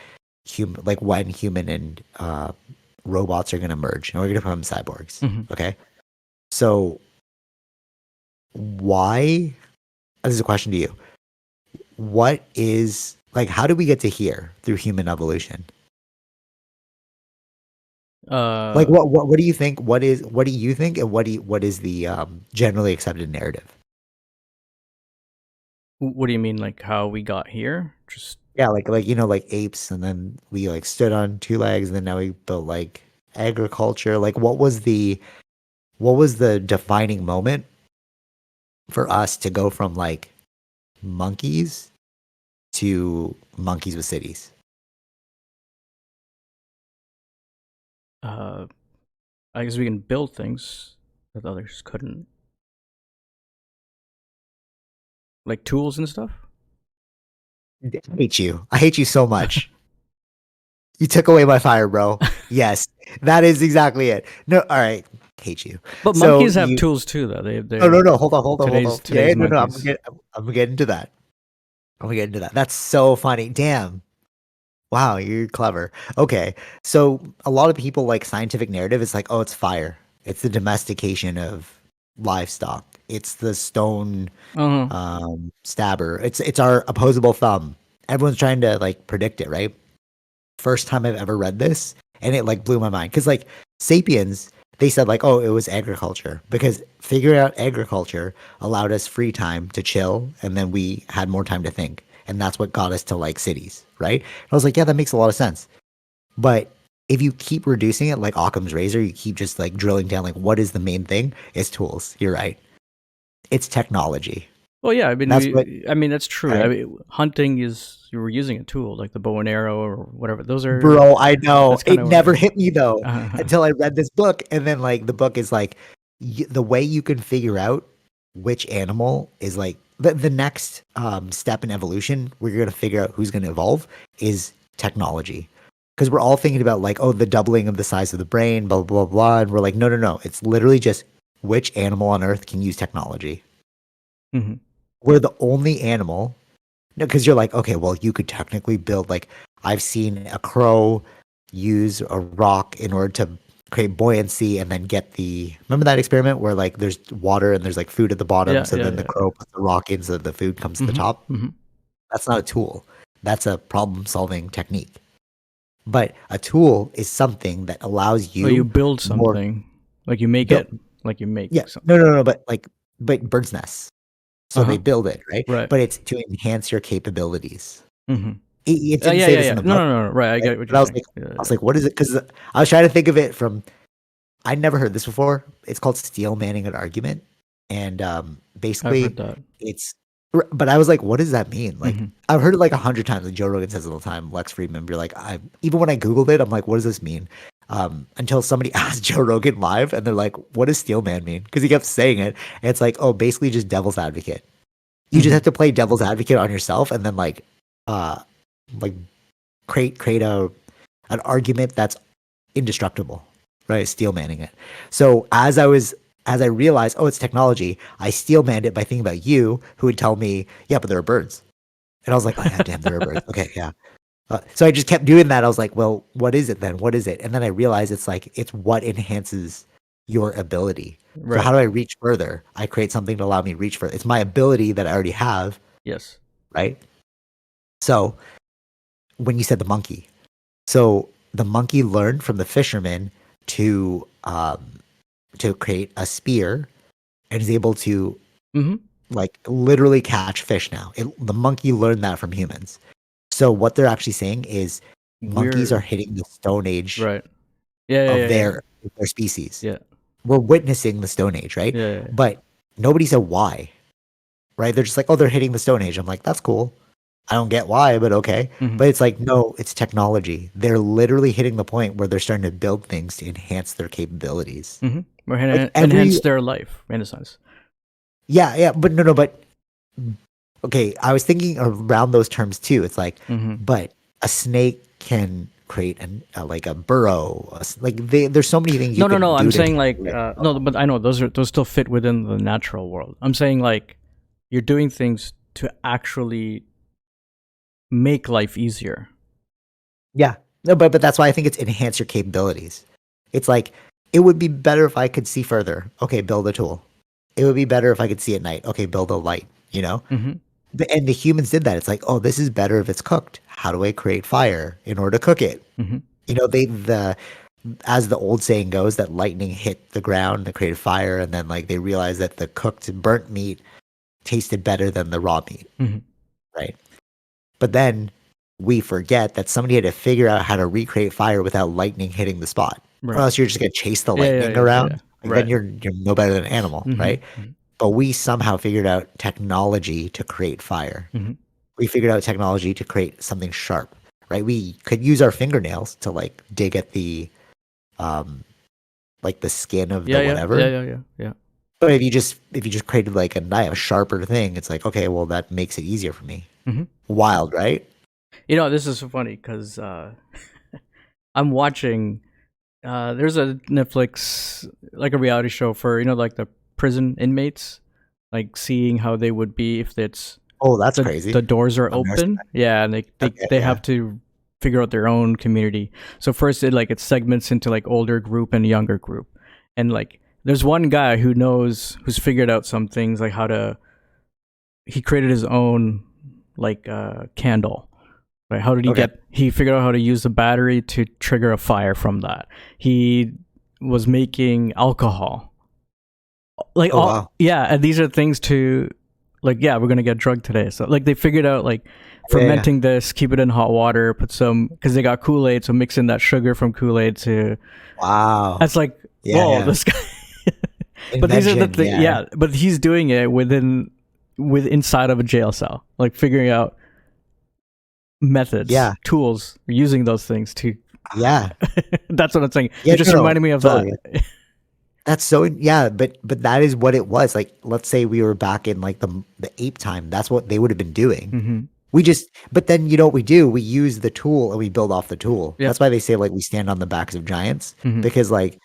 like when human and robots are going to merge and we're going to become cyborgs. Hmm. Okay. So why, this is a question to you. What is like, how do we get to here through human evolution? Like, Uh. what do you think? What do you think? And what is the generally accepted narrative? What do you mean? Like how we got here? Just. Yeah. Like, like apes and then we like stood on two legs and then now we built like agriculture. Like, what was the defining moment for us to go from like monkeys to monkeys with cities? I guess we can build things that others couldn't, like tools and stuff. I hate you. I hate you so much. You took away my fire, bro. Yes, that is exactly it. No, all right. Hate you. But So monkeys have you, tools too, though. no, no, They're no. Hold on, hold on, hold on. Yeah, today's no, no. monkeys. I'm gonna get into that. I'm gonna get into that. That's so funny. Damn. Wow, you're clever. Okay, so a lot of people like scientific narrative. It's like, oh, it's fire. It's the domestication of livestock. It's the stone Uh huh. stabber. It's our opposable thumb. Everyone's trying to like predict it, right? First time I've ever read this, and it like blew my mind because like sapiens, they said like, oh, it was agriculture because figuring out agriculture allowed us free time to chill, and then we had more time to think, and that's what got us to like cities, right? And I was like, yeah, that makes a lot of sense. But if you keep reducing it like Occam's razor, you keep just like drilling down like what is the main thing? It's tools. You're right. It's technology. Well, yeah, I mean, That's what. I mean that's true. I Right? mean, hunting is you were using a tool like the bow and arrow or whatever. Those are Bro, I know. that's kind It of never hit me though uh, until I read this book. And then, like, the book is like, the way you can figure out which animal is like the next step in evolution, where you're going to figure out who's going to evolve, is technology. Because we're all thinking about, like, oh, the doubling of the size of the brain, blah, blah, blah, blah. And we're like, no, no, no. It's literally just which animal on Earth can use technology. mhm. We're the only animal. No, because you're like, okay, well, you could technically build like I've seen a crow use a rock in order to create buoyancy and then get the remember that experiment where like there's water and there's like food at the bottom, Yeah, so yeah, then the yeah. crow puts the rock in so that the food comes to the Mhm, top. mhm. That's not a tool. That's a problem solving technique. But a tool is something that allows Well, you you build more something, like you make build. it, like you make Yeah, something. no, no, no, but bird's nests. So they Uh-huh. build it, right? Right. But it's to enhance your capabilities. Mhm. It didn't Yeah, say yeah, this in yeah. the No, book, no, no, no. Right. I right? get what But you're saying. Yeah, I yeah. was like, what is it? Because I was trying to think of it from. I never heard this before. It's called steel manning an argument, and I've heard basically, that. it's. But I was like, what does that mean? Like, Mhm. I've heard it like 100 times. Like Joe Rogan says it all the time. Lex Friedman. You're like, I even when I googled it, I'm like, what does this mean? Until somebody asked Joe Rogan live, and they're like, what does steel man mean? Because he kept saying it, and it's like, oh, basically just devil's advocate. You just Mhm. have to play devil's advocate on yourself, and then uh, like create a an argument that's indestructible, right? Steel manning it. So as I realized, oh, it's technology, I steel manned it by thinking about you, who would tell me, yeah, but there are birds, and I was like, oh yeah, damn, there are birds. Okay, yeah. So I just kept doing that. I was like, well, what is it then? What is it? And then I realized it's what enhances your ability. So how Right. do I reach further? I create something to allow me to reach further. It's my ability that I already have, Yes. right? So when you said the monkey, so the monkey learned from the fisherman to create a spear and is able to Mhm. like literally catch fish now. The monkey learned that from humans. So what they're actually saying is monkeys are We're hitting the stone age right. Yeah, yeah, of yeah, yeah. their species. Yeah. We're witnessing the stone age, right? Yeah, yeah. But nobody said why, right? They're just like, oh, they're hitting the stone age. I'm like, that's cool. I don't get why, but okay. Mhm. But it's like, no, it's technology. They're literally hitting the point where they're starting to build things to enhance their capabilities. Mhm. Or Like enhance their life in a sense. yeah, yeah, but no, no, but okay, I was thinking around those terms too. It's like, Mhm. but a snake can create like a burrow. There's so many things you No, no, can no. do I'm to saying enhance like it. no, but I know those still fit within the natural world. I'm saying like you're doing things to actually make life easier. Yeah, no, but that's why I think it's enhance your capabilities. It's like it would be better if I could see further. Okay, build a tool. It would be better if I could see at night. Okay, build a light. You know, Mhm. and the humans did that. It's like, oh, this is better if it's cooked. How do I create fire in order to cook it? Mhm. You know, the as the old saying goes, that lightning hit the ground and created fire, and then like they realized that the cooked burnt meat tasted better than the raw meat, Mhm. right? But then we forget that somebody had to figure out how to recreate fire without lightning hitting the spot, or Right. else you're just gonna chase the Yeah, yeah, lightning yeah, yeah, yeah. around. Like then Right. you're no better than an animal, Mhm. right? Mhm. But we somehow figured out technology to create fire. Mhm. We figured out technology to create something sharp, right? We could use our fingernails to like dig at the um like the skin of the Yeah, yeah, yeah, whatever. yeah, yeah, yeah. But if you just created like a knife, a sharper thing, it's like, okay, well that makes it easier for me. Mhm. Wild, right? You know, this is so funny because I'm watching. There's a Netflix like a reality show for like the prison inmates, like seeing how they would be if it's Oh, that's the crazy. doors are I've never seen open. Yeah, and they they, that. Okay, they yeah. have to figure out their own community. So first it segments into like older group and younger group. And like there's one guy who's figured out some things like how to he created his own like candle. Right? How did he Okay. get he figured out how to use the battery to trigger a fire from that. He was making alcohol. Like, Oh wow. yeah, and these are things to, like, yeah, we're gonna get drugged today. So like they figured out like Yeah, yeah. fermenting this, keep it in hot water, put some, because they got Kool-Aid, so mix in that sugar from Kool-Aid to. Wow. That's like, Yeah, whoa, yeah. this guy. But these are the Invention. things, Yeah. yeah. But he's doing it with inside of a jail cell, like figuring out methods, Yeah. tools, using those things to. Yeah. That's what I'm saying. Yeah. It just No, no, reminded me of that. totally. That's so yeah, but that is what it was. Like, let's say we were back in like the ape time. That's what they would have been doing. Hmm. We just, but then you know what we do? We use the tool and we build off the tool. Yep. That's why they say like we stand on the backs of giants Hmm. because like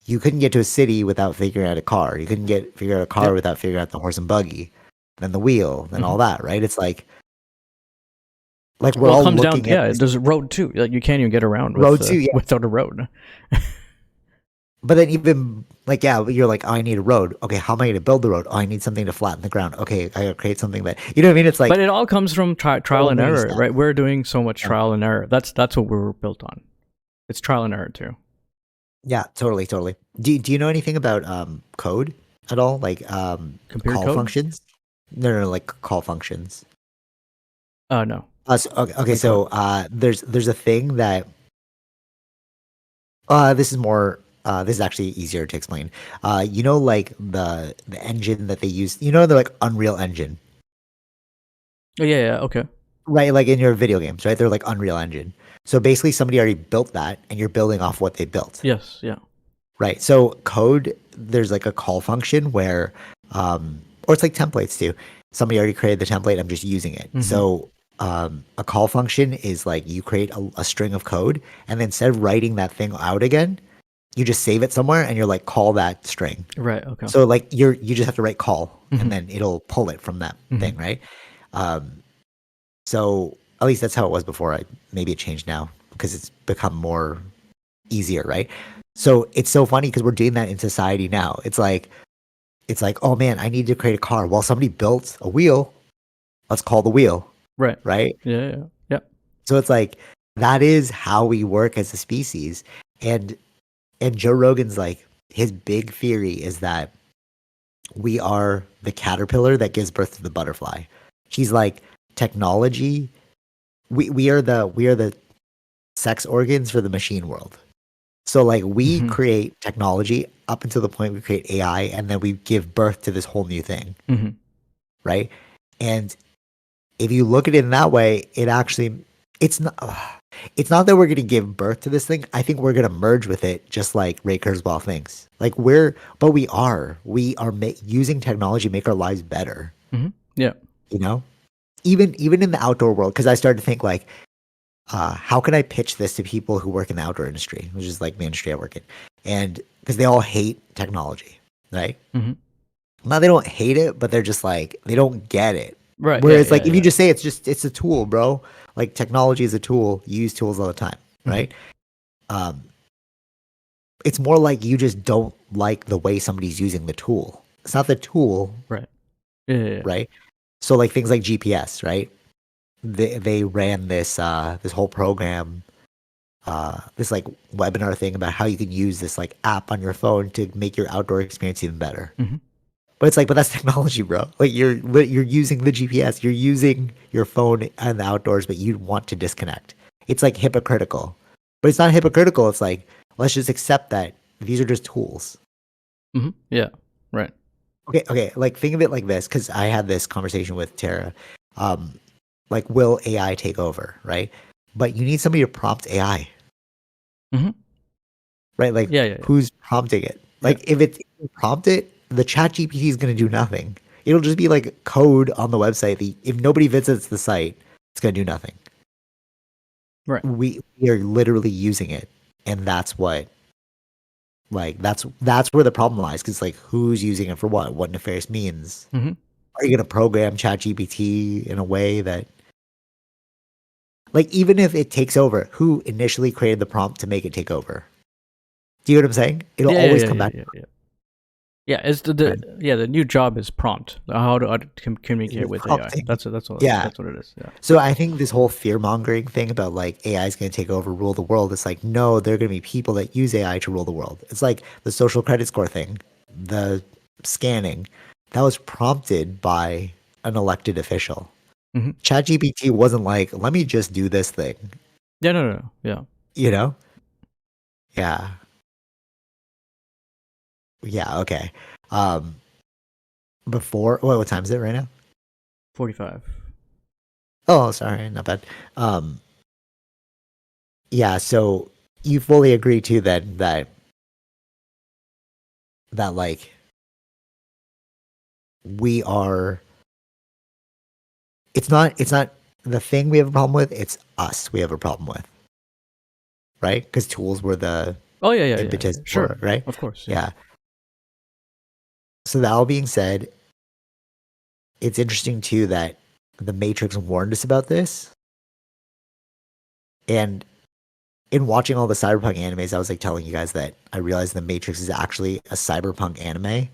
you couldn't get to a city without figuring out a car. You couldn't figure out a car Yep. without figuring out the horse and buggy, then the wheel, then Hmm. all that, right? It's like we're Well, it all comes down. looking at Yeah, this there's a road too. Like you can't even get around with road too, yeah. without a road. But then even like yeah, you're like, oh, I need a road. Okay, how am I going to build the road? Oh, I need something to flatten the ground. Okay, I got to create something that you know what I mean. It's like But it all comes from trial so and many error, steps. right? We're doing so much Yeah, trial and error. That's what we were built on. It's trial and error too. yeah, totally, totally. Do you know anything about code at all? Like Computer call code? functions? No, no, no, like call functions. No. Okay, Like what? so there's a thing that this is more this is actually easier to explain. You know, like the engine that they use. You know, the like Unreal Engine, Oh yeah, yeah. Okay. right? Like in your video games, right? They're like Unreal Engine. So basically, somebody already built that, and you're building off what they built, Yes. Yeah. right? So code, there's like a call function where, or it's like templates too. Somebody already created the template. I'm just using it. Hmm. So a call function is like you create a string of code, and then instead of writing that thing out again, you just save it somewhere, and you're like call that string. Right. Okay. So like you just have to write call, Hmm. and then it'll pull it from that Hmm. thing, right? Um, so at least that's how it was before. Maybe it changed now because it's become more easier, right? So it's so funny because we're doing that in society now. It's like, oh man, I need to create a car. Well, somebody built a wheel. Let's call the wheel, Right. right? Yeah. Yeah. Yeah. So it's like that is how we work as a species. And Joe Rogan's like his big theory is that we are the caterpillar that gives birth to the butterfly. He's like technology. We are the sex organs for the machine world. So like we Hmm. create technology up until the point we create AI, and then we give birth to this whole new thing, Hmm. right? And if you look at it in that way, it actually it's not it's not that we're going to give birth to this thing. I think we're going to merge with it, just like Ray Kurzweil thinks. Like we are using technology to make our lives better. Hmm. Yeah. You know, even in the outdoor world, because I started to think like, how can I pitch this to people who work in the outdoor industry, which is like the industry I work in, and because they all hate technology, right? Hmm. Now they don't hate it, but they're just like they don't get it. Right. Yeah. Whereas like Yeah. if you Yeah. just say it's a tool, bro. Like technology is a tool. You use tools all the time, Hmm. right? Um, it's more like you just don't like the way somebody's using the tool. It's not the tool, Right. Yeah. Yeah. Yeah. right? So like things like GPS, right? They ran this whole program, this like webinar thing about how you can use this like app on your phone to make your outdoor experience even better. Hmm. But it's like, but that's technology, bro. Like you're using the GPS, you're using your phone in the outdoors, but you want to disconnect. It's like hypocritical, but it's not hypocritical. It's like let's just accept that these are just tools. Hmm. Yeah. Right. Okay, okay. Like think of it like this, because I had this conversation with Tara. Like, will AI take over, right? But you need somebody to prompt AI, Hmm. right? Like, Yeah. Yeah. Yeah. who's prompting it? Yeah. Like, if it's prompt it, the chat GPT is going to do nothing. It'll just be like code on the website. If nobody visits the site, it's going to do nothing. Right. We are literally using it. And that's what, like, that's where the problem lies. Because, like, who's using it for what? What nefarious means? Hmm. Are you going to program chat GPT in a way that, like, even if it takes over, who initially created the prompt to make it take over? Do you know what I'm saying? It'll Yeah. Yeah. always Yeah. come Yeah. back. Yeah. Yeah. Yeah, it's Right? the new job is prompt. How to communicate with AI. Prompting. That's Yeah. what it is. Yeah. So I think this whole fear mongering thing about like AI is going to take over, rule the world. It's like, no, there are going to be people that use AI to rule the world. It's like the social credit score thing, the scanning that was prompted by an elected official. Hmm. ChatGPT wasn't like, let me just do this thing, Yeah. No. No. No. Yeah. you know? Yeah. Yeah. Okay. Um, before, what time is it right now? 45. Oh, sorry. Not bad. Um, yeah. So you fully agree too that like we are it's not the thing we have a problem with, it's us we have a problem with, right? Because tools were the Oh yeah. Yeah. Yeah. impetus Yeah. for it, Sure. right? Of course. Yeah. Yeah. So that all being said, it's interesting too that the Matrix warned us about this. And in watching all the cyberpunk animes, I was like telling you guys that I realized the Matrix is actually a cyberpunk anime.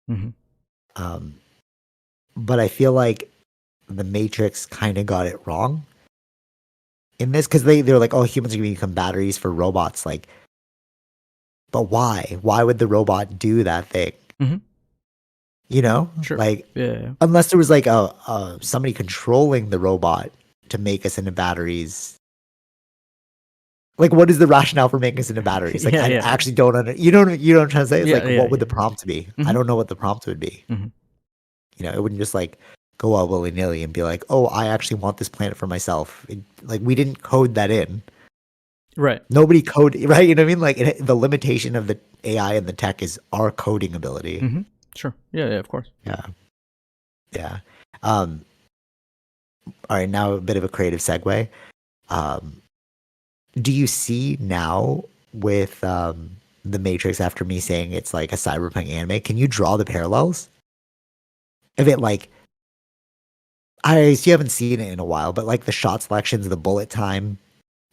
Hmm. um, but I feel like the Matrix kind of got it wrong in this, because they're like, oh, humans are going to become batteries for robots. Like, but why would the robot do that thing? Hmm. You know, Sure. like, Yeah. Yeah. Yeah. unless there was like a somebody controlling the robot to make us into batteries. Like, what is the rationale for making us into batteries? Like, Yeah. I Yeah. actually don't you know what I'm trying to say? It's Yeah. like, Yeah. what would Yeah. the prompt be? I Hmm. don't know what the prompt would be. Hmm. You know, it wouldn't just like go out willy nilly and be like, oh, I actually want this planet for myself. Like, we didn't code that in. Right. Nobody code, right? You know what I mean? Like, the limitation of the AI and the tech is our coding ability. Hmm. Sure. Yeah. Yeah. Of course. Yeah, yeah. Um, all right, now a bit of a creative segue. Um, do you see now with the Matrix, after me saying it's like a cyberpunk anime, can you draw the parallels? If it like, I you haven't seen it in a while, but like the shot selections, the bullet time,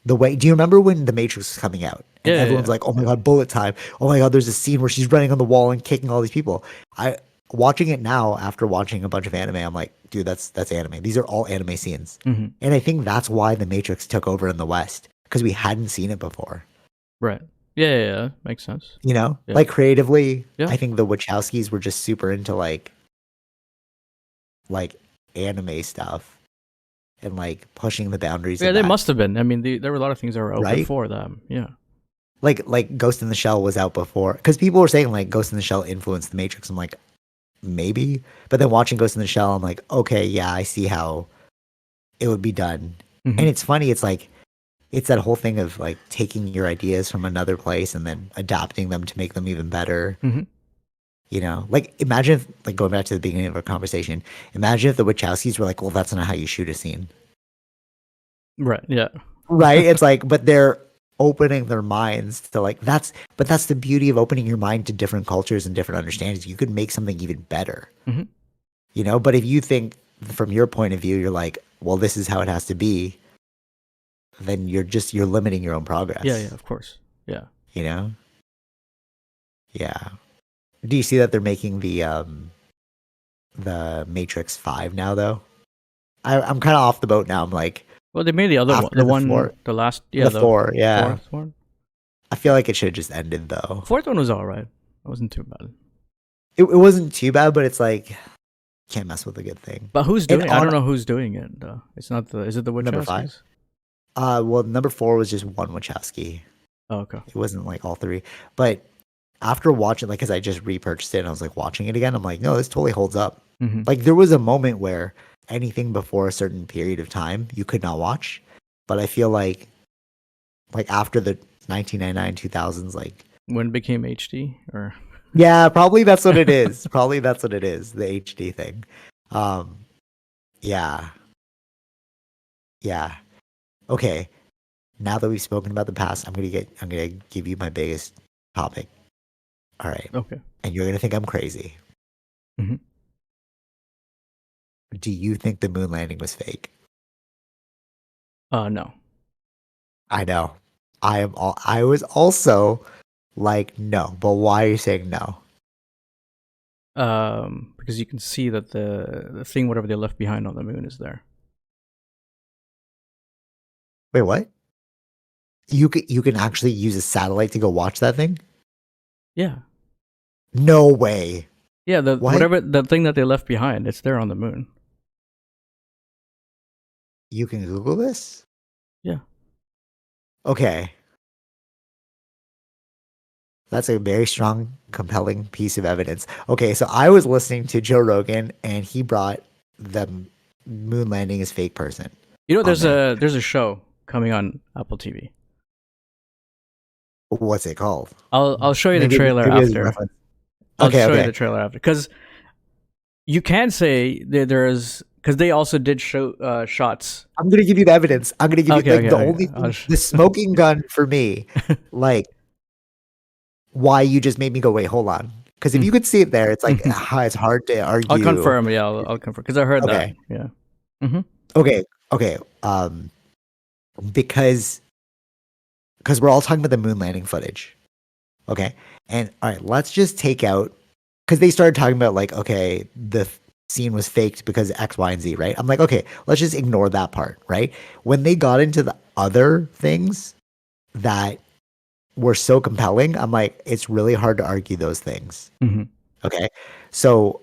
the way. Do you remember when the Matrix was coming out and Yeah. Yeah. everyone's Yeah. like, "Oh my god, bullet time! Oh my god, there's a scene where she's running on the wall and kicking all these people." I watching it now after watching a bunch of anime, I'm like, dude, that's anime. These are all anime scenes, Hmm. and I think that's why the Matrix took over in the West, because we hadn't seen it before. Right. Yeah. Yeah. Yeah. Makes sense. You know, Yeah. like creatively, Yeah. I think the Wachowskis were just super into like anime stuff and like pushing the boundaries Yeah. of They that, must have been. I mean, there were a lot of things that were out right? before them. Yeah. Like Ghost in the Shell was out before, because people were saying like Ghost in the Shell influenced the Matrix. I'm like, maybe, but then watching Ghost in the Shell, I'm like, okay, yeah, I see how it would be done. Hmm. And it's funny, it's like it's that whole thing of like taking your ideas from another place and then adapting them to make them even better. Hmm. You know, like imagine if, like going back to the beginning of our conversation, imagine if the Wachowskis were like, well, that's not how you shoot a scene, Right. Yeah. right? It's like, but they're opening their minds to like but that's the beauty of opening your mind to different cultures and different understandings. You could make something even better, Hmm. you know. But if you think from your point of view, you're like, well, this is how it has to be, then you're limiting your own Yeah. Yeah. progress, Of course. Yeah. you know. Yeah. Do you see that they're making the Matrix 5 now though? I'm kind of off the boat now. I'm like, Well, they made the other one, after the four, the last, yeah, the the four, yeah. fourth one. I feel like it should have just ended though. Fourth one was all right. It wasn't too bad. It wasn't too bad, but it's like, can't mess with a good thing. But who's And doing? I on don't know who's doing it. It's not the. Is it the number 5, Wachowskis? well, number 4 was just one Wachowski. Oh, okay. It wasn't like all three. But after watching, like, because I just repurchased it and I was like watching it again, I'm like, no, this totally holds up. Hmm. Like, there was a moment where anything before a certain period of time you could not watch. But I feel like after the 1999 2000s, like, When it became HD, or yeah, probably that's what it is. Probably that's what it is, the HD thing. Um, yeah, yeah. Okay. Now that we've spoken about the past, I'm gonna give you my biggest topic. All right. okay. And you're gonna think I'm crazy. Hmm. Do you think the moon landing was fake? No. I know. I was also like, no, but why are you saying no? Because you can see that the thing, whatever they left behind on the moon, is there. Wait, what? You can actually use a satellite to go watch that thing? Yeah, No way. yeah. The What? whatever the thing that they left behind, it's there on the moon. You can Google this? Yeah. Okay. That's a very strong, compelling piece of evidence. Okay, so I was listening to Joe Rogan and he brought the moon landing is fake person You know, on there. there's a show coming on Apple TV. What's it called? I'll show you the Maybe trailer maybe there's a after. reference. I'll Okay, show you okay. the trailer after, because you can say that there is, because they also did show shots. I'm gonna give you the evidence. I'm gonna give you Okay, like okay, the okay. only thing, the smoking gun for me, like why you just made me go, wait, hold on. Because if you could see it there, it's like it's hard to I'll argue. confirm. Yeah, I'll confirm because I heard that. Okay, Yeah. Hmm. okay, okay. Because we're all talking about the moon landing footage. Okay. And all right, let's just take out because they started talking about like, okay, the scene was faked because X, Y, and Z, right? I'm like, okay, let's just ignore that part, right? When they got into the other things that were so compelling, I'm like, it's really hard to argue those things. Hmm. Okay. So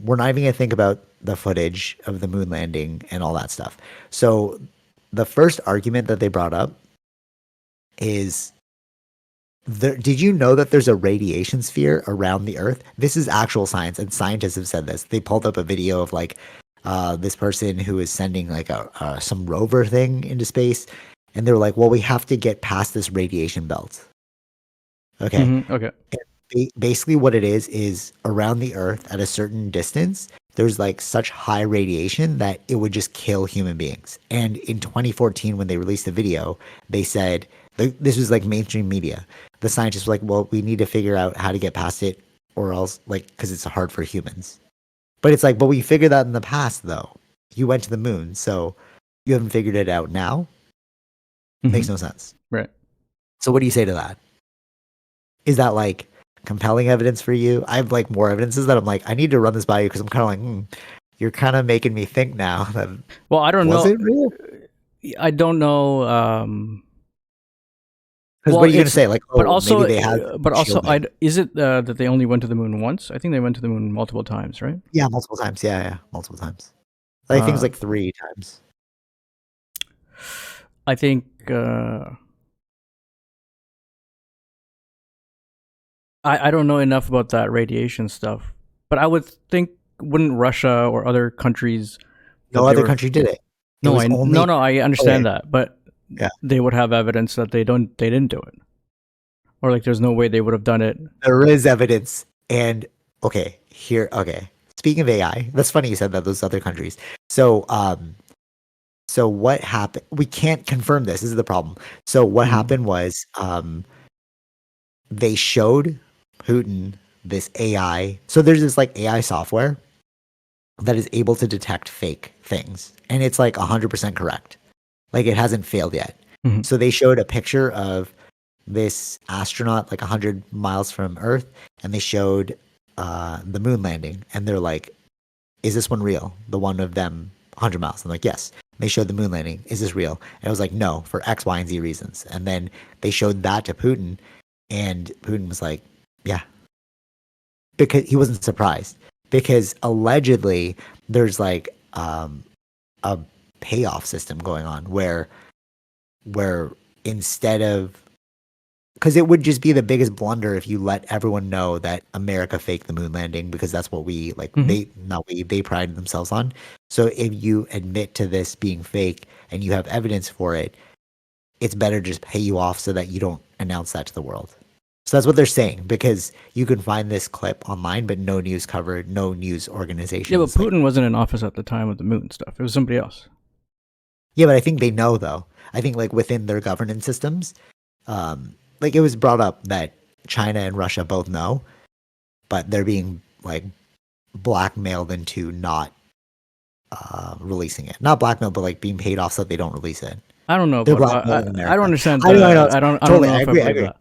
we're not even gonna think about the footage of the moon landing and all that stuff. So the first argument that they brought up is did you know that there's a radiation sphere around the Earth? This is actual science, and scientists have said this. They pulled up a video of like this person who is sending like a some rover thing into space, and they were like, "Well, we have to get past this radiation belt." Okay, Hmm. Okay. basically what it is around the Earth at a certain distance, there's like such high radiation that it would just kill human beings. And in 2014, when they released the video, they said this was like mainstream media. The scientists were like, "Well, we need to figure out how to get past it, or else like because it's hard for humans." But it's like, but we figured that in the past, though. You went to the moon, so you haven't figured it out now. Hmm. Makes no sense. Right. So what do you say to that? Is that like compelling evidence for you? I have like more evidences that I'm like, I need to run this by you because I'm kind of like, you're kind of making me think now that Well, I don't was know. it real? I don't know. Because what Well, are you gonna it's say? Like, but oh, maybe also, they had I shielding. is it that they only went to the moon once? I think they went to the moon multiple times, right? Yeah, multiple times. Yeah, yeah, multiple times. I think it's Uh, like 3 times. I think I don't know enough about that radiation stuff, but I would think, wouldn't Russia or other countries No that they other were, country did it. It no, was I no only no I okay. understand that, but Yeah, they would have evidence that they didn't do it, or like there's no way they would have done it. there is evidence. And okay, here. Okay, speaking of AI, that's funny you said that those other countries. So, so what happened? We can't confirm this. This is the problem. So what Mm. happened was, they showed Putin this AI. So there's this like AI software that is able to detect fake things, and it's like 100% correct. Like it hasn't failed yet. Hmm. So they showed a picture of this astronaut like 100 miles from Earth, and they showed the moon landing, and they're like, "Is this one real? The one of them 100 miles?" I'm like, "Yes." They showed the moon landing. Is this real? And I was like, "No, for X, Y, and Z reasons." And then they showed that to Putin, and Putin was like, "Yeah," because he wasn't surprised because allegedly there's like a payoff system going on where instead of because it would just be the biggest blunder if you let everyone know that America faked the moon landing because that's what we like Hmm. they prided themselves on. So if you admit to this being fake and you have evidence for it, it's better to just pay you off so that you don't announce that to the world. So that's what they're saying because you can find this clip online, but no news covered, no news Yeah, but organizations like. Putin wasn't in office at the time of the moon stuff. It was somebody else. Yeah, but I think they know though. I think like within their governance systems, like it was brought up that China and Russia both know, but they're being like blackmailed into not releasing it. Not blackmailed, but like being paid off so that they don't release it. I don't know They're about blackmailing I don't America. understand I know, the it's I don't totally. know I if I agree. I believe agree. that.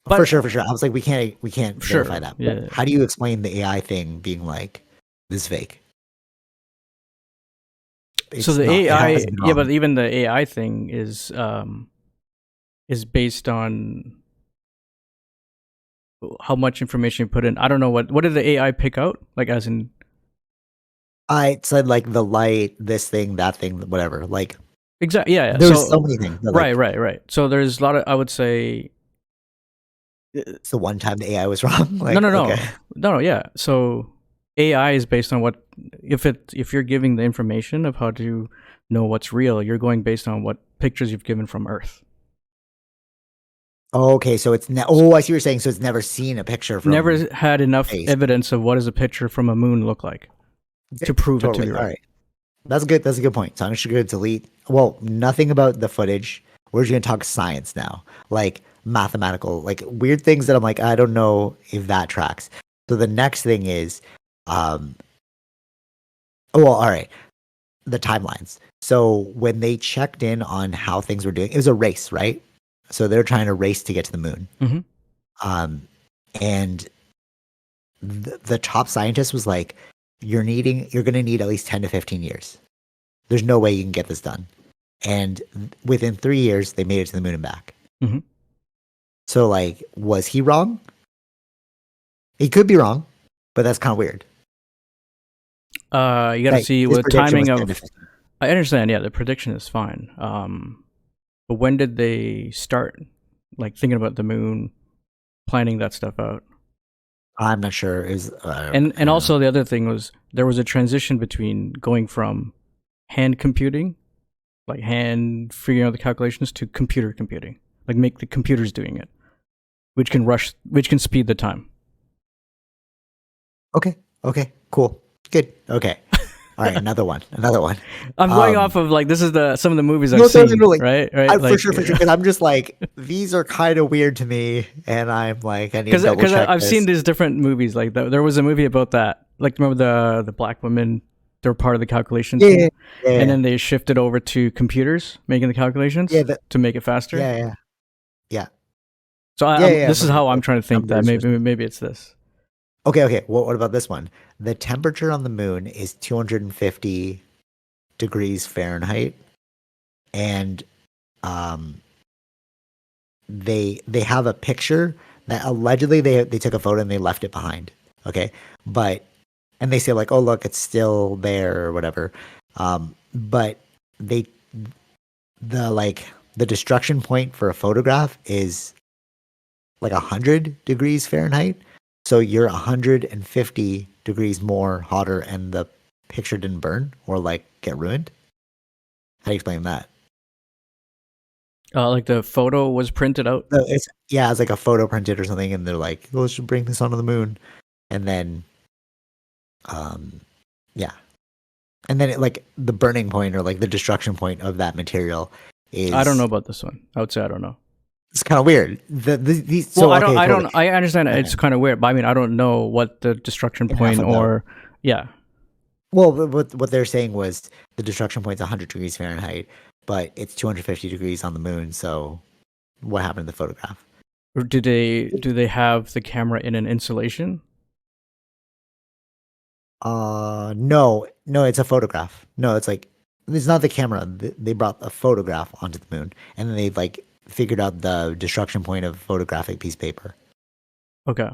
But For sure. I was like, we can't verify sure, that. But yeah. how do you explain the AI thing being like this is fake? So It's the not. It AI, hasn't been yeah, but wrong. even the AI thing is based on how much information you put in. I don't know what did the AI pick out? Like as in I said like the light, this thing, that thing, whatever. Like exactly, yeah, yeah. there's so So many things. But right, like right, right. So there's a lot of I would say it's the one time the AI was wrong. no, Like no, okay, no, no, no. Yeah. So AI is based on what if you're giving the information of how to know what's real, you're going based on what pictures you've given from Earth. okay. So it's oh, I see what you're saying. So it's never seen a picture from Never had enough space. evidence of what does a picture from a moon look like to Okay, prove it to be totally. All right. right. That's good. That's a good point. So I'm just gonna delete. Well, nothing about the footage. We're just gonna talk science now, like mathematical, like weird things that I'm like, I don't know if that tracks. So the next thing is, um, oh, well, all right, the timelines. So when they checked in on how things were doing, it was a race, right? So they're trying to race to get to the moon. Hmm. Um, and the top scientist was like, you're gonna need at least 10 to 15 years. There's no way you can get this done. And within 3 years, they made it to the moon and back. Hmm. So, like, was he wrong? He could be wrong, but that's kind of weird. You got to Like, see his what prediction timing was 10 to of. 15. I understand. Yeah, the prediction is fine. But when did they start like thinking about the moon, planning that stuff out? I'm not sure. I And don't know. also the other thing was there was a transition between going from hand computing, like hand figuring out the calculations, to computer computing, like make the computers doing it, which can speed the time. Okay. Okay. Cool. Good. Okay. All right. Another one. Another one. I'm going off Um, of like this is the some of the movies I've no, totally, seen, totally. right? I, Right, for like sure, for sure. Because I'm just like, these are kind of weird to me. And I'm like, I need to double because check I've seen this. these different movies. Like there was a movie about that. Like remember the black women? They're part of the calculation Yeah. Yeah. team, and Yeah. then they shifted over to computers making the Yeah. calculations to make it faster. Yeah. Yeah. Yeah. So Yeah. I'm, Yeah. I this is remember how I'm the trying to think that numbers or something. maybe it's this. Okay, okay. What about this one? The temperature on the moon is 250 degrees Fahrenheit, and um, they have a picture that allegedly they took a photo and they left it behind. Okay, but and they say like, oh look, it's still there or whatever. But they the destruction point for a photograph is like 100 degrees Fahrenheit. So you're 150 degrees more hotter and the picture didn't burn or like get ruined. How do you explain that? Like the photo was printed out. No, it's like a photo printed or something, and they're like, "Oh, let's just bring this onto the moon," and then, um, yeah, and then like the burning point or like the destruction point of that material I don't know is about this one. I would say I don't know. it's kind of weird. These Well, so okay, I totally. don't. I understand Okay. it's kind of weird, but I mean, I don't know what the destruction Enough point about or yeah. Well, what they're saying was the destruction point's 100 degrees Fahrenheit, but it's 250 degrees on the moon. So what happened to the photograph? Or do they have the camera in an insulation? No, no, it's a photograph. No, it's like it's not the camera. They brought a photograph onto the moon, and then they like figured out the destruction point of a photographic piece of paper. Okay.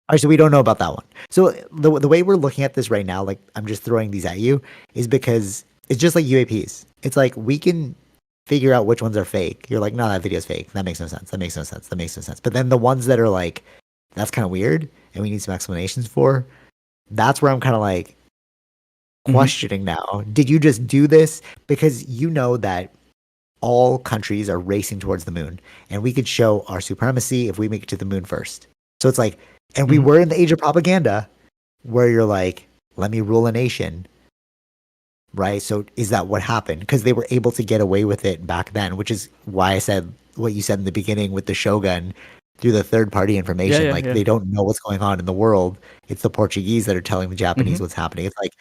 All right, so we don't know about that one. So the way we're looking at this right now, like I'm just throwing these at you, is because it's just like UAPs. It's like we can figure out which ones are fake. You're like, no, that video's fake. That makes no sense. That makes no sense. That makes no sense. But then the ones that are like, that's kind of weird, and we need some explanations for. That's where I'm kind of like Hmm. questioning now. Did you just do this because you know that all countries are racing towards the moon, and we could show our supremacy if we make it to the moon first? So it's like, and we Hmm. were in the age of propaganda where you're like, let me rule a nation, right? So is that what happened? Because they were able to get away with it back then, which is why I said what you said in the beginning with the shogun through the third party Yeah, information. yeah, Like yeah. they don't know what's going on in the world. It's the Portuguese that are telling the Hmm. Japanese what's happening. It's like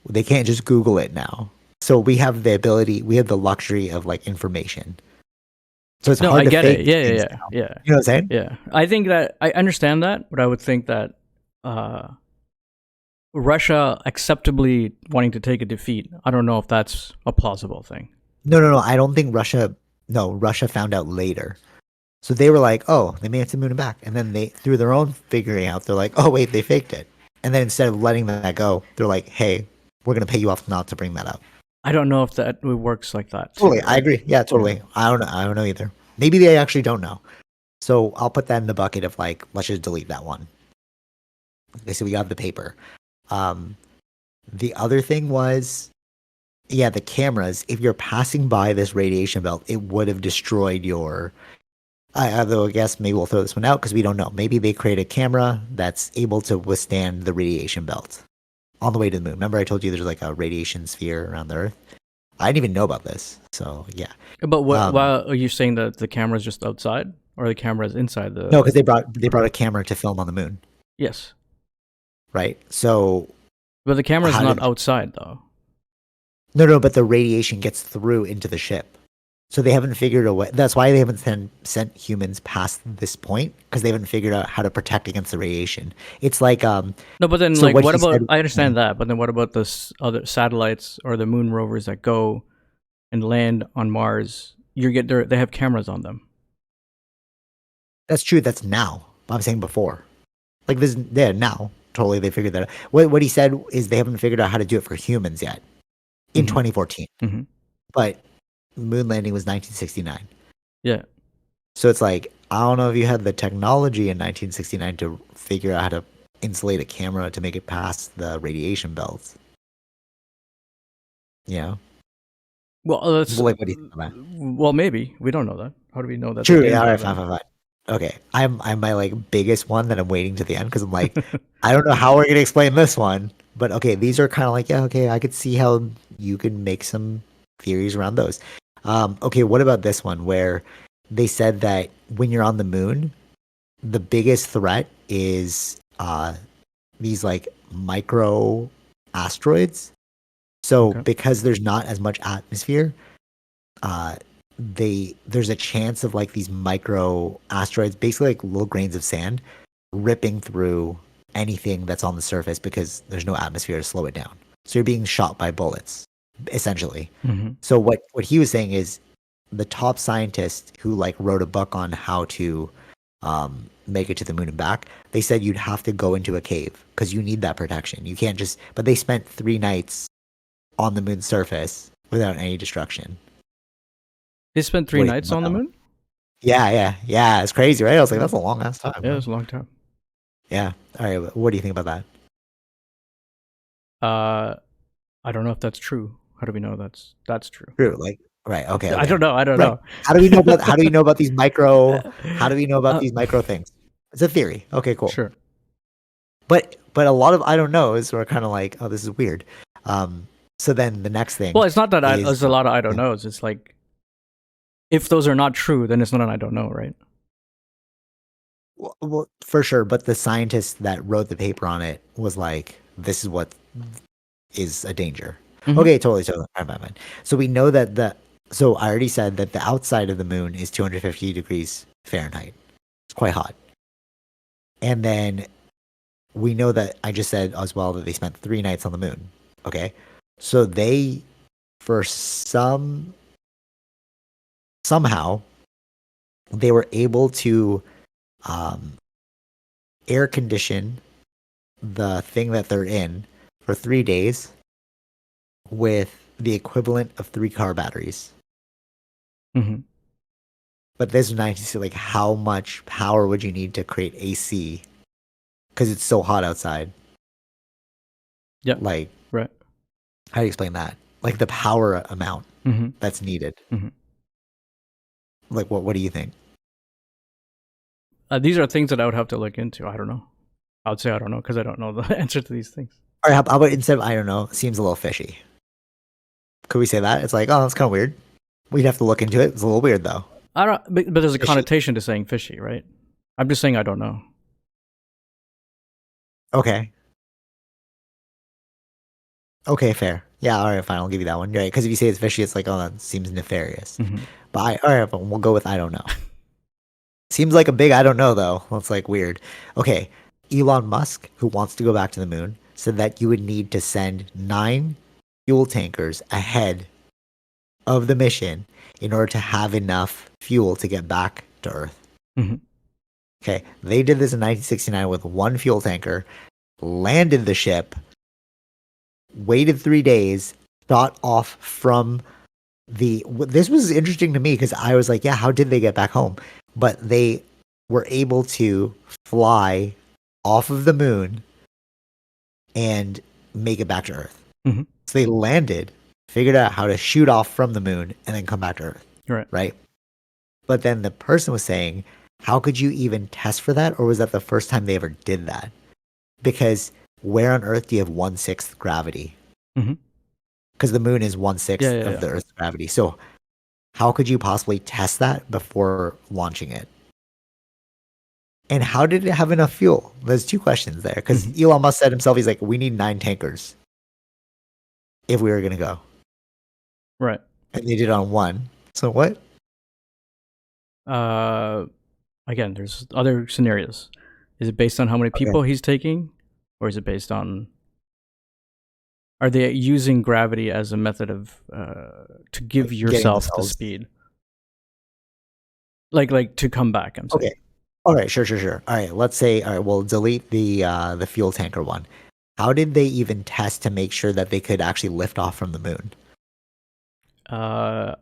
they can't just Google it now. So we have the ability, we have the luxury of like information. So it's No, hard I to get fake it. Yeah, yeah, things yeah, now. yeah, You know what I'm saying? yeah. I think that I understand that, but I would think that uh, Russia acceptably wanting to take a defeat. I don't know if that's a plausible thing. No. I don't think Russia. No, Russia found out later. So they were like, oh, they made it to the moon and back. And then they, through their own figuring out, they're like, oh, wait, they faked it. And then instead of letting that go, they're like, hey, we're going to pay you off not to bring that up. I don't know if that works like that too. Totally. I Right? agree. Yeah, totally. Yeah. I don't know. I don't know either. Maybe they actually don't know. So I'll put that in the bucket of like, let's just delete that one. Okay, so we got the paper. Um, the other thing was, yeah, the cameras. If you're passing by this radiation belt, it would have destroyed your. Although I guess maybe we'll throw this one out because we don't know. Maybe they create a camera that's able to withstand the radiation belt on the way to the moon. Remember, I told you there's like a radiation sphere around the Earth. I didn't even know about this. So yeah. But what? Um, Why are you saying that the camera's just outside, or the camera's inside the? no, because they brought a camera to film on the moon, Yes, right? So but the camera's how not did outside though. no, but the radiation gets through into the ship. So they haven't figured a way. That's why they haven't sent humans past this point because they haven't figured out how to protect against the radiation. It's like No, but then so like, what what he about? said. I understand that, but then what about the other satellites or the moon rovers that go and land on Mars? They have cameras on them. That's true. That's now. I'm saying before. Like this, yeah, now. Totally, they figured that out. What he said is they haven't figured out how to do it for humans yet in Mm-hmm. 2014. Mm-hmm. But moon landing was 1969. Yeah. So it's like I don't know if you had the technology in 1969 to figure out how to insulate a camera to make it past the radiation belts. You know, Well, that's like what do you think of that? well, maybe we don't know that. How do we know that they True. didn't Yeah. All right. have Fine. that? Fine. Fine. Okay. I'm my like biggest one that I'm waiting to the end because I'm like I don't know how we're gonna explain this one, but okay, these are kind of like yeah, okay, I could see how you could make some theories around those. Okay, what about this one where they said that when you're on the moon, the biggest threat is these like micro asteroids. So Okay. because there's not as much atmosphere, uh, there's a chance of like these micro asteroids, basically like little grains of sand, ripping through anything that's on the surface because there's no atmosphere to slow it down. So you're being shot by bullets, essentially. Mm-hmm. So what he was saying is the top scientist who like wrote a book on how to make it to the moon and back, they said you'd have to go into a cave because you need that protection. You can't just. But they spent 3 nights on the moon's surface without any destruction. They spent three What do you think nights about on the that one? moon. Yeah. It's crazy, right? I was like, that's a long ass time. Yeah, it Huh? was a long time. Yeah. All right. What do you think about that? I don't know if that's true. How do we know that's true? True. Like, right. Okay. I don't know. I don't Right. know. How do we know about? How do we know about these micro? How do we know about Uh, these micro things? It's a theory. Okay. Cool. sure. But a lot of I don't knows were kind of like, oh, this is weird. So then the next thing Well, it's not that is there's a lot of I don't knows. It's like if those are not true, then it's not an I don't know, right? well, for sure. But the scientist that wrote the paper on it was like, this is what is a danger. Mhm. Okay, totally. Fine. So we know that so I already said that the outside of the moon is 250 degrees Fahrenheit. It's quite hot. And then we know that I just said as well that they spent 3 nights on the moon. Okay. So they, for somehow, they were able to um, air condition the thing that they're in for 3 days with the equivalent of 3 car batteries. Mm-hmm. But this is nice to see like how much power would you need to create AC because it's so hot outside. Yeah. Like, Right. how do you explain that? Like the power amount Mm-hmm. that's needed. Mm-hmm. Like, what do you think? These are things that I would have to look into. I don't know. I would say I don't know because I don't know the answer to these things. Or how about instead of I don't know, seems a little fishy. Could we say that? It's like, oh, that's kind of weird. We'd have to look into it. It's a little weird though. I don't. But there's a Fishy. connotation to saying fishy, right? I'm just saying I don't know. Okay. Okay, fair. Yeah, all right, fine. I'll give you that one. Right, because if you say it's fishy, it's like, oh, that seems nefarious. Hmm. But all right, but we'll go with I don't know. Seems like a big I don't know though. That's like weird. Okay, Elon Musk, who wants to go back to the moon, said that you would need to send 9 fuel tankers ahead of the mission in order to have enough fuel to get back to Earth. Hmm. Okay, they did this in 1969 with 1 fuel tanker, landed the ship, waited 3 days, got off from this was interesting to me because I was like, yeah, how did they get back home? But they were able to fly off of the moon and make it back to Earth. Hmm. So they landed, figured out how to shoot off from the moon, and then come back to Earth. Right. Right. But then the person was saying, how could you even test for that? Or was that the first time they ever did that? Because where on Earth do you have 1/6 gravity? Hmm. Because the moon is 1/6 Yeah, yeah, of yeah. the Earth's gravity. So how could you possibly test that before launching it? And how did it have enough fuel? There's 2 questions there. Because Hmm. Elon Musk said himself, he's like, we need 9 tankers if we were going to go. Right. And they did on 1. So what? Uh, Again, there's other scenarios. Is it based on how many Okay. people he's taking, or is it based on? Are they using gravity as a method of to give Getting yourself the themselves. speed, like to come back? I'm saying. Okay. All right. Sure. All right. Let's say, all right, we'll delete the fuel tanker one. How did they even test to make sure that they could actually lift off from the moon? Uh,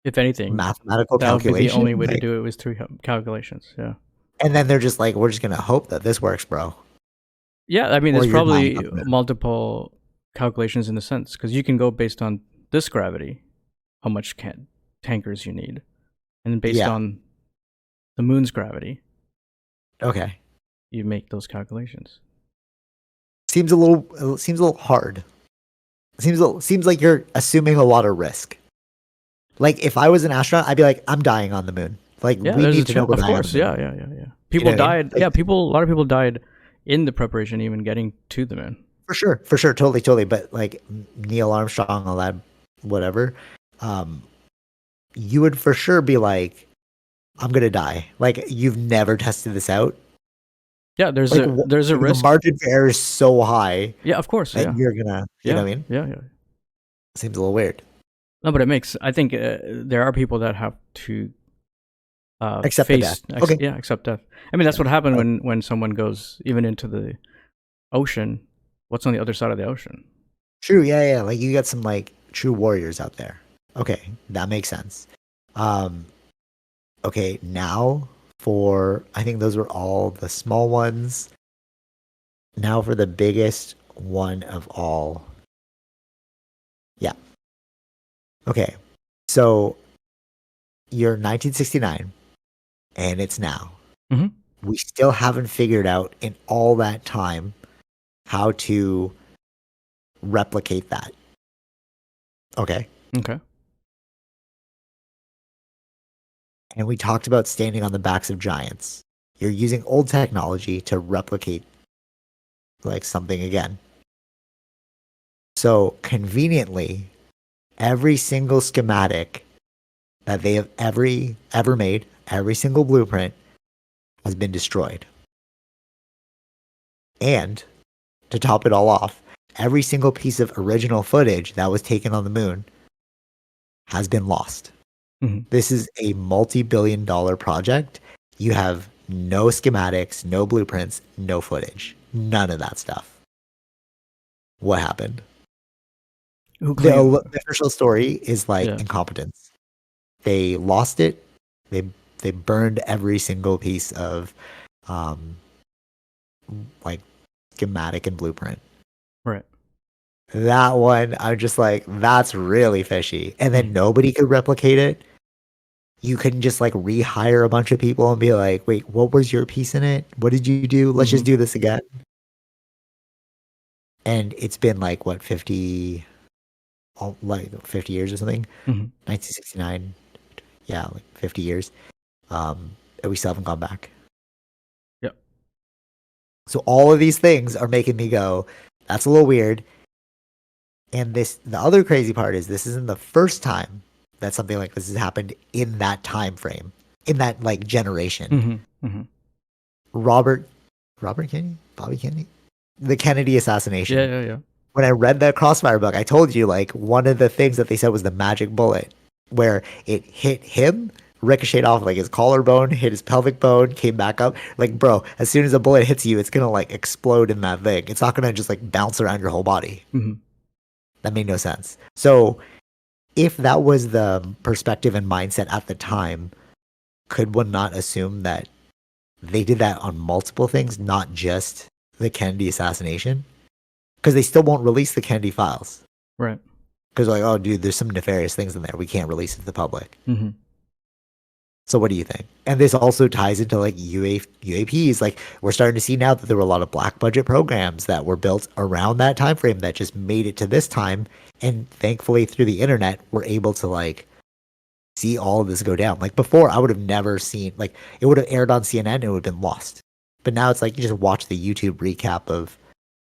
if anything, Mathematical that would be the only calculation? way to Like, do it was through calculations. Yeah. and then they're just like, we're just going to hope that this works, bro. Yeah, I mean, Or there's you're dying probably on the moon. multiple calculations in the sense because you can go based on this gravity, how much tankers you need, and then based Yeah. on the moon's gravity, Okay. you make those calculations. Seems a little hard. Seems like you're assuming a lot of risk. Like if I was an astronaut, I'd be like, I'm dying on the moon. Like Yeah, we there's a need to know chance. we're Of dying on course, the moon. yeah. You People know what I mean? died. Like Yeah, a lot of people died in the preparation, even getting to the moon. for sure, totally. But like Neil Armstrong, all that, whatever. Um, you would for sure be like, I'm gonna die. Like you've never tested this out. Yeah, Like, there's a like the risk. margin for error is so high Yeah, of course. that Yeah, you're gonna, you know yeah, what I mean? yeah. Seems a little weird. No, but it makes. I think there are people that have to Accept the death. Okay. accept death. I mean, that's Yeah. what happened Uh, when someone goes even into the ocean. What's on the other side of the ocean? True. Yeah. Like you got some like true warriors out there. Okay, that makes sense. Um, okay, now for I think those were all the small ones. Now for the biggest one of all. Yeah. Okay. So you're 1969 and it's now. Hmm. We still haven't figured out in all that time how to replicate that. Okay. Okay. And we talked about standing on the backs of giants. You're using old technology to replicate like something again. So conveniently, every single schematic that they have ever made, every single blueprint has been destroyed. And to top it all off, every single piece of original footage that was taken on the moon has been lost. Hmm. This is a multi-billion-dollar project. You have no schematics, no blueprints, no footage. None of that stuff. What happened? Who claim? The official story is like Yeah. incompetence. They lost it. They they burned every single piece of um like schematic and blueprint. Right. That one, I'm just like, that's really fishy. And then Mhm. nobody could replicate it. You couldn't just like rehire a bunch of people and be like, wait, what was your piece in it? What did you do? Let's just Mhm. do this again. And it's been like what 50 years or something. Mhm. 1969. Yeah, like 50 years. And we still haven't gone back. Yep. So all of these things are making me go, that's a little weird. And the other crazy part is this isn't the first time that something like this has happened in that time frame, in that like generation. Mm-hmm. Mm-hmm. Robert Kennedy, Bobby Kennedy, the Kennedy Yeah, assassination. yeah, yeah. When I read the Crossfire book, I told you like one of the things that they said was the magic bullet, where it hit him, ricocheted off like his collarbone, hit his pelvic bone, came back up. Like, bro, as soon as a bullet hits you, it's gonna like explode in that thing. It's not gonna just like bounce around your whole body. Mm-hmm. That made no sense. So, if that was the perspective and mindset at the time, could one not assume that they did that on multiple things, not just the Kennedy assassination? Because they still won't release the Kennedy files. Right. Because like, oh, dude, there's some nefarious things in there. We can't release it to the public. Mm-hmm. So what do you think? And this also ties into like UAPs. Like we're starting to see now that there were a lot of black budget programs that were built around that time frame that just made it to this time. And thankfully, through the internet, we're able to like see all of this go down. Like before, I would have never seen like it would have aired on CNN and it would have been lost. But now it's like you just watch the YouTube recap of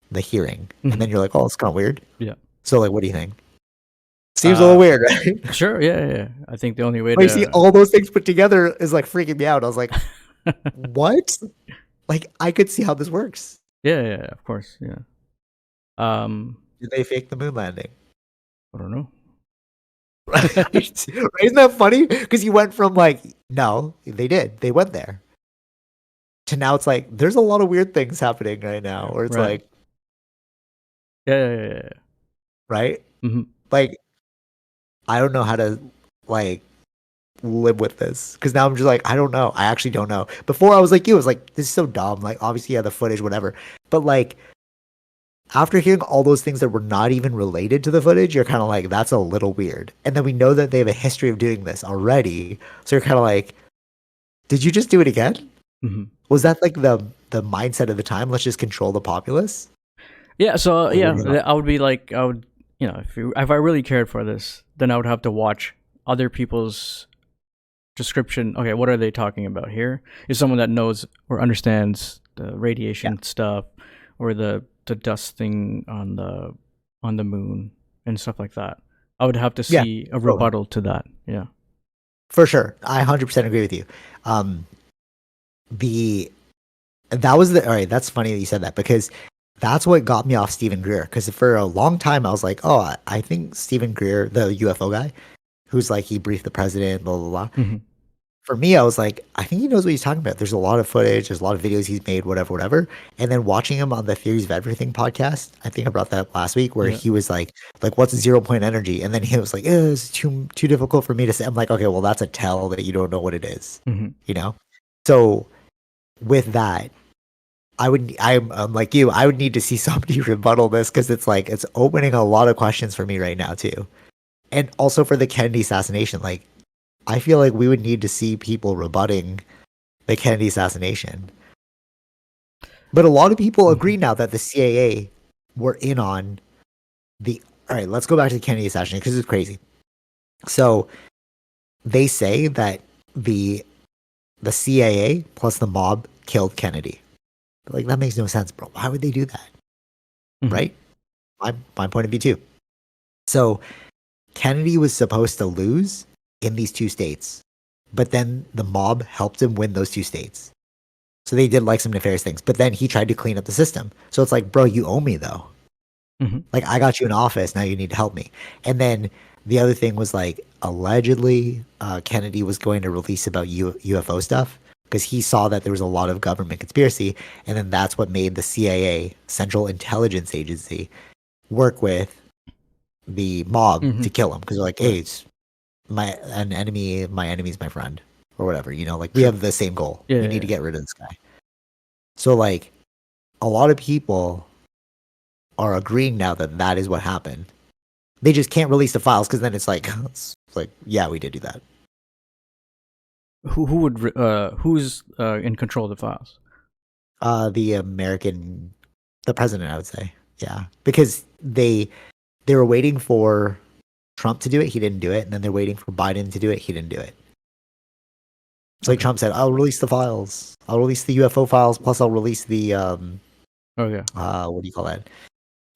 the hearing, Mm-hmm. and then you're like, oh, it's kind of weird. Yeah. So like, what do you think? Seems a little weird, right? Sure. Yeah, yeah, yeah. I think the only way But you see, all those things put together is like freaking me out. I was like, what? Like, I could see how this works. Yeah, yeah, of course. Yeah. Did they fake the moon landing? I don't know. Right? Isn't that funny? Because you went from like, no, they did. They went there. To now it's like, there's a lot of weird things happening right now. Or it's Right. like, Yeah. right? Mm-hmm. Like, I don't know how to like live with this because now I'm just like I don't know. I actually don't know. Before I was like you, I was like this is so dumb. Like obviously yeah, the footage, whatever. But like after hearing all those things that were not even related to the footage, you're kind of like that's a little weird. And then we know that they have a history of doing this already, so you're kind of like, did you just do it again? Mm-hmm. Was that like the mindset of the time? Let's just control the populace. Yeah. So yeah, Yeah. I would be like, I would, if I really cared for this, then I would have to watch other people's description. Okay, what are they talking about here? Is someone that knows or understands the radiation stuff or the dust thing on the moon and stuff like that. I would have to see a rebuttal to that. Yeah. For sure. I 100% agree with you. That was all right, that's funny that you said that because that's what got me off Stephen Greer. Because for a long time I was like, oh, I think Stephen Greer, the UFO guy, who's like he briefed the president, blah blah blah. Mm-hmm. For me, I was like, I think he knows what he's talking about. There's a lot of footage, there's a lot of videos he's made, whatever. And then watching him on the Theories of Everything podcast, I think I brought that last week, where he was like, what's 0 point energy? And then he was like, it's too difficult for me to say. I'm like, okay, well, that's a tell that you don't know what it is, you know? So with that, I'm like you, I would need to see somebody rebuttal this because it's like, it's opening a lot of questions for me right now too. And also for the Kennedy assassination, like, I feel like we would need to see people rebutting the Kennedy assassination. But a lot of people agree now that the CIA were in on the. All right, let's go back to the Kennedy assassination because it's crazy. So they say that the CIA plus the mob killed Kennedy. Like that makes no sense, bro. Why would they do that? Mm-hmm. Right? My point of view too. So Kennedy was supposed to lose in these two states, but then the mob helped him win those two states. So they did like some nefarious things, but then he tried to clean up the system. So it's like, bro, you owe me though. Mm-hmm. Like I got you in office, now you need to help me. And then the other thing was like allegedly Kennedy was going to release about UFO stuff because he saw that there was a lot of government conspiracy, and then that's what made the CIA, Central Intelligence Agency, work with the mob to kill him because they're like, hey, it's my enemy's my friend or whatever, like we have the same goal. We need to get rid of this guy. So like a lot of people are agreeing now that is what happened. They just can't release the files because then it's like yeah, we did do that. Who's in control of the files? The president, I would say. Yeah, because they were waiting for Trump to do it, he didn't do it, and then they're waiting for Biden to do it, he didn't do it. So like Trump said, I'll release the files. I'll release the UFO files, plus I'll release the what do you call that?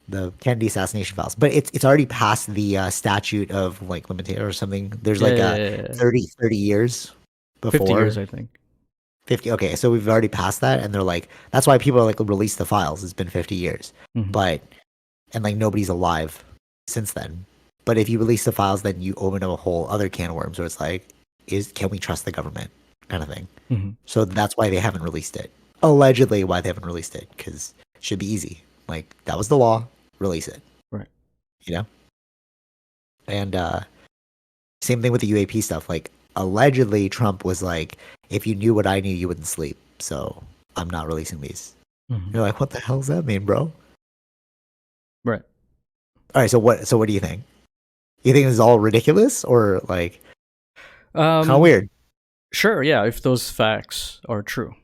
the Kennedy assassination files, but it's already past the statute of like limitation or something. There's Yeah, like yeah, a yeah, yeah. 30 years 50 years, before I think. 50. Okay, so we've already passed that, and they're like, that's why people are like release the files. It's been 50 years, Hmm. but and like nobody's alive since then. But if you release the files, then you open up a whole other can of worms where it's like, can we trust the government kind of thing? Hmm. So that's why they haven't released it. Allegedly, why they haven't released it, because it should be easy. Like that was the law. Release it. Right. You know. And same thing with the UAP stuff. Like allegedly, Trump was like, if you knew what I knew, you wouldn't sleep. So I'm not releasing these. Hmm. You're like, what the hell does that mean, bro? Right. All right. So what? So what do you think? You think this is all ridiculous or like kind of Um, weird? sure, yeah, if those facts are true.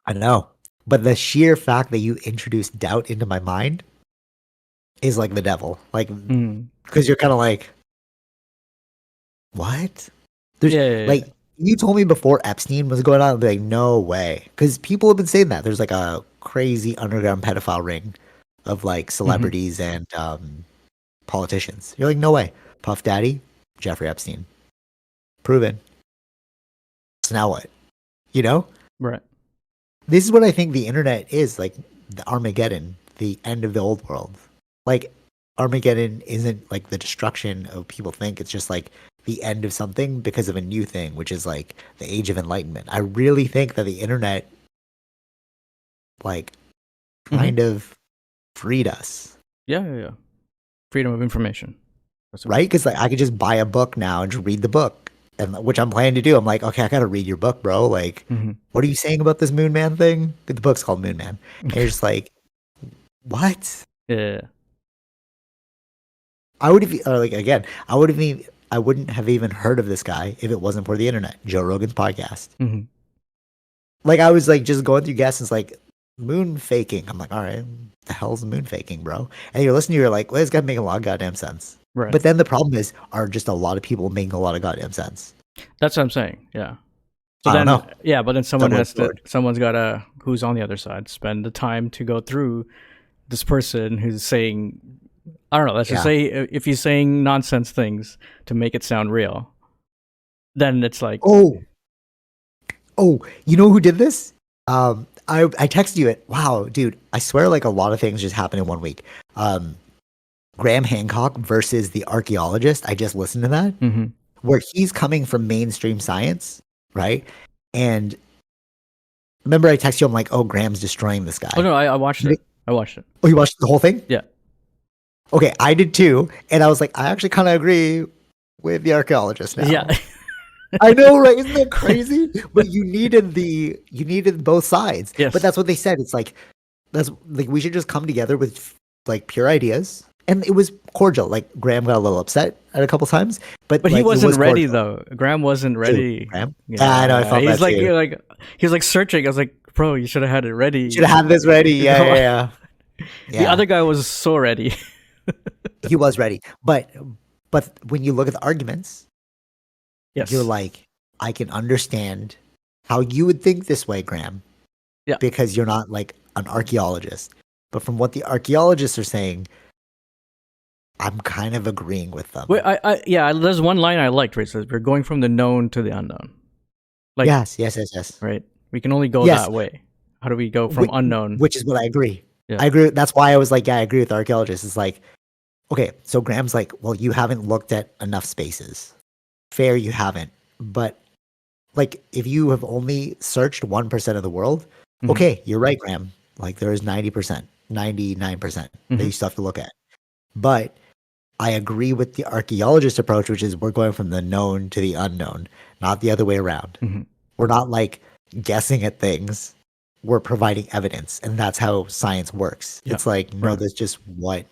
I know. But the sheer fact that you introduced doubt into my mind is like the devil. Like, Mm. because you're kind of like, what? There's Yeah, yeah, like, you told me before Epstein was going on, I'd be like, no way. Because people have been saying that. There's like a crazy underground pedophile ring of like yeah. celebrities and politicians. You're like, no way. Puff Daddy, Jeffrey Epstein. Proven. So now what? You know? Right. This is what I think the internet is like the Armageddon, the end of the old world. Like Armageddon isn't like the destruction of people think, it's just like the end of something because of a new thing, which is like the age of enlightenment. I really think that the internet like Hmm. kind of freed us, Yeah, yeah, yeah. Freedom of information. That's right? Because like I could just buy a book now and just read the book, and which I'm planning to do. I'm like, okay, I gotta read your book, bro. Like, Hmm. what are you saying about this Moon Man thing? The book's called Moon Man, and you're just like, what? Yeah. I would have, or like again, I would have even, I wouldn't have even heard of this guy if it wasn't for the internet. Joe Rogan's podcast. Hmm. Like I was like just going through guesses, like moon faking. I'm like, all right, the hell's moon faking, bro? And you're listening, you're like, well, this guy making a lot of goddamn sense. Right. But then the problem is, are just a lot of people making a lot of goddamn sense. That's what I'm saying. Yeah. So I don't then, know. yeah, but then someone Double-edged has to, sword. someone's got to, who's on the other side, spend the time to go through this person who's saying, I don't know, let's just Yeah. say if he's saying nonsense things to make it sound real, then it's like, Oh, you know who did this? I texted you it. Wow, dude, I swear like a lot of things just happened in one week. Graham Hancock versus the archaeologist. I just listened to that hmm. where he's coming from mainstream science, right? And remember I texted you, I'm like, oh, Graham's destroying this guy. Oh, no, I watched it. I watched it. Oh, you watched the whole thing? Yeah. Okay, I did too. And I was like, I actually kind of agree with the archaeologist now. Yeah. I know, right? Isn't that crazy? But you needed both sides. Yes. But that's what they said. It's like that's like we should just come together with like pure ideas. And it was cordial. Like Graham got a little upset at a couple times, but But like, he it wasn't was ready cordial. though. Graham wasn't True. ready. Graham? Yeah, I know. I felt he's that like, too. he was like searching. I was like, bro, you should have had it ready. Should have had this ready. Yeah. The other guy was so ready. He was ready. But when you look at the arguments, Yes. you're like, I can understand how you would think this way, Graham. Yeah. Because you're not like an archaeologist. But from what the archaeologists are saying, I'm kind of agreeing with them. Wait, yeah, there's one line I liked where it says, we're going from the known to the unknown. Like, yes. right? We can only go Yes. that way. How do we go from unknown? Which is what I agree. Yeah. I agree. That's why I was like, yeah, I agree with the archaeologists. It's like, okay, so Graham's like, well, you haven't looked at enough spaces. Fair, you haven't. But like, if you have only searched 1% of the world, Mhm. okay, you're right, Graham. Like, there is 90%, 99% that Mhm. you still have to look at. But I agree with the archaeologist approach, which is we're going from the known to the unknown, not the other way around. Mhm. We're not like guessing at things. We're providing evidence, and that's how science works. Yeah. It's like, no, Right. that's just what.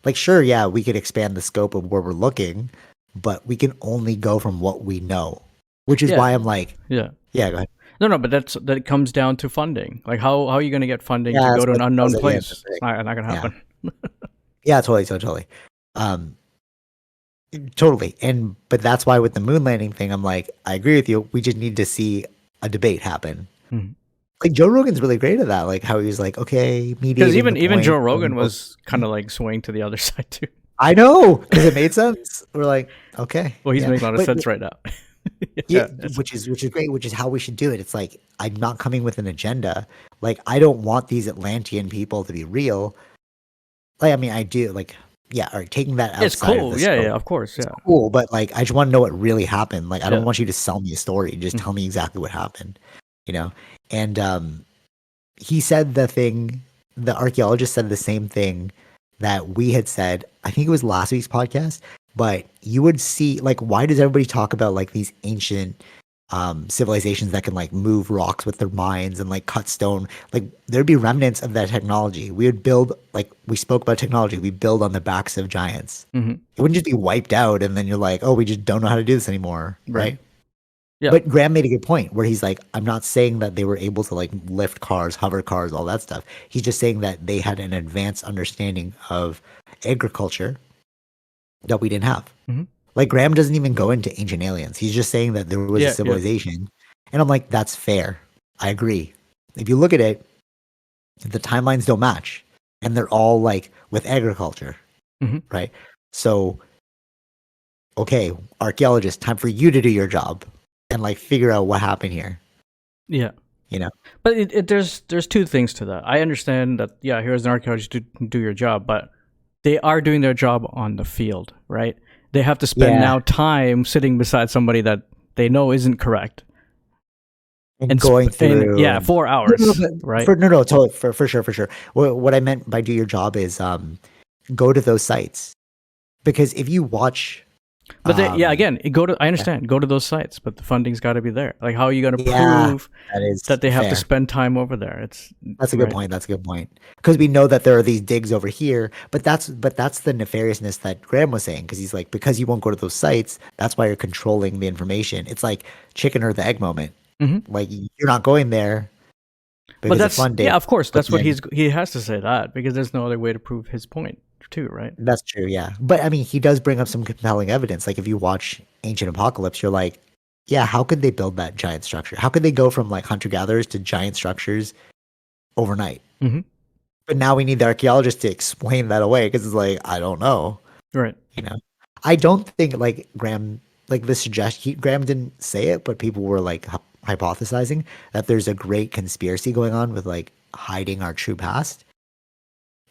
Like, sure, yeah, we could expand the scope of where we're looking, but we can only go from what we know, which is Yeah. why I'm like, Yeah. yeah, go ahead. No, but that comes down to funding. Like, how are you going to get funding Yeah, to that's go to an what- unknown that was, yeah, place? that's It's right. not going to Yeah. happen. Yeah, totally. Um, totally. But that's why with the moon landing thing, I'm like, I agree with you. We just need to see a debate happen. Mhm. Like Joe Rogan's really great at that. Like how he was like, okay, Because mediating the even point. Joe Rogan was kind of like swaying to the other side too. I know because it made sense. We're like, okay, Well, he's yeah, making a lot of but sense right now. yeah, Yeah, which is great. Which is how we should do it. It's like I'm not coming with an agenda. Like I don't want these Atlantean people to be real. Like I mean, I do. Like yeah, all right, taking that it's outside of cool. the Yeah, scope, of course. it's Yeah, cool. But like, I just want to know what really happened. Like I don't yeah. want you to sell me a story. Just Mhm. tell me exactly what happened. You know, and he said the thing. The archaeologist said the same thing that we had said. I think it was last week's podcast. But you would see like, why does everybody talk about like these ancient civilizations that can like move rocks with their minds and like cut stone? Like there'd be remnants of that technology. We would build, like we spoke about technology, we build on the backs of giants. Mhm. It wouldn't just be wiped out and then you're like, oh, we just don't know how to do this anymore, Right. right? Yeah. But Graham made a good point where he's like, I'm not saying that they were able to like lift cars, hover cars, all that stuff. He's just saying that they had an advanced understanding of agriculture that we didn't have. Mhm. Like Graham doesn't even go into ancient aliens. He's just saying that there was a Yeah. Yeah. civilization. And I'm like, that's fair. I agree. If you look at it, the timelines don't match. And they're all like with agriculture, Mhm. right? So, okay, archaeologist, time for you to do your job and like figure out what happened here, Yeah. you know? But there's two things to that. I understand that. Yeah, here's an archaeologist to do your job, but they are doing their job on the field, right? They have to spend Yeah. now time sitting beside somebody that they know isn't correct, And going through yeah, and 4 hours, no, but right? no, totally for sure, for sure. What I meant by do your job is go to those sites. Because if you watch But yeah, um again, I understand. Go to those sites, but the funding's got to be there. Like, how are you going to yeah, prove that is that they have to fair. spend time over there? It's That's a good right. point. That's a good point. Because we know that there are these digs over here, but that's the nefariousness that Graham was saying. Because he's like, because you won't go to those sites, that's why you're controlling the information. It's like chicken or the egg moment. Hmm. Like you're not going there But because of that's funding, yeah, of course, but that's what then he has to say that because there's no other way to prove his point too, right? that's true. Yeah, but I mean, he does bring up some compelling evidence. Like if you watch Ancient Apocalypse, you're like, yeah, how could they build that giant structure? How could they go from like hunter gatherers to giant structures overnight? Hmm. But now we need the archaeologist to explain that away because it's like, I don't know. Right. You know, I don't think like Graham, like the suggestion, Graham didn't say it, but people were like hypothesizing that there's a great conspiracy going on with like hiding our true past.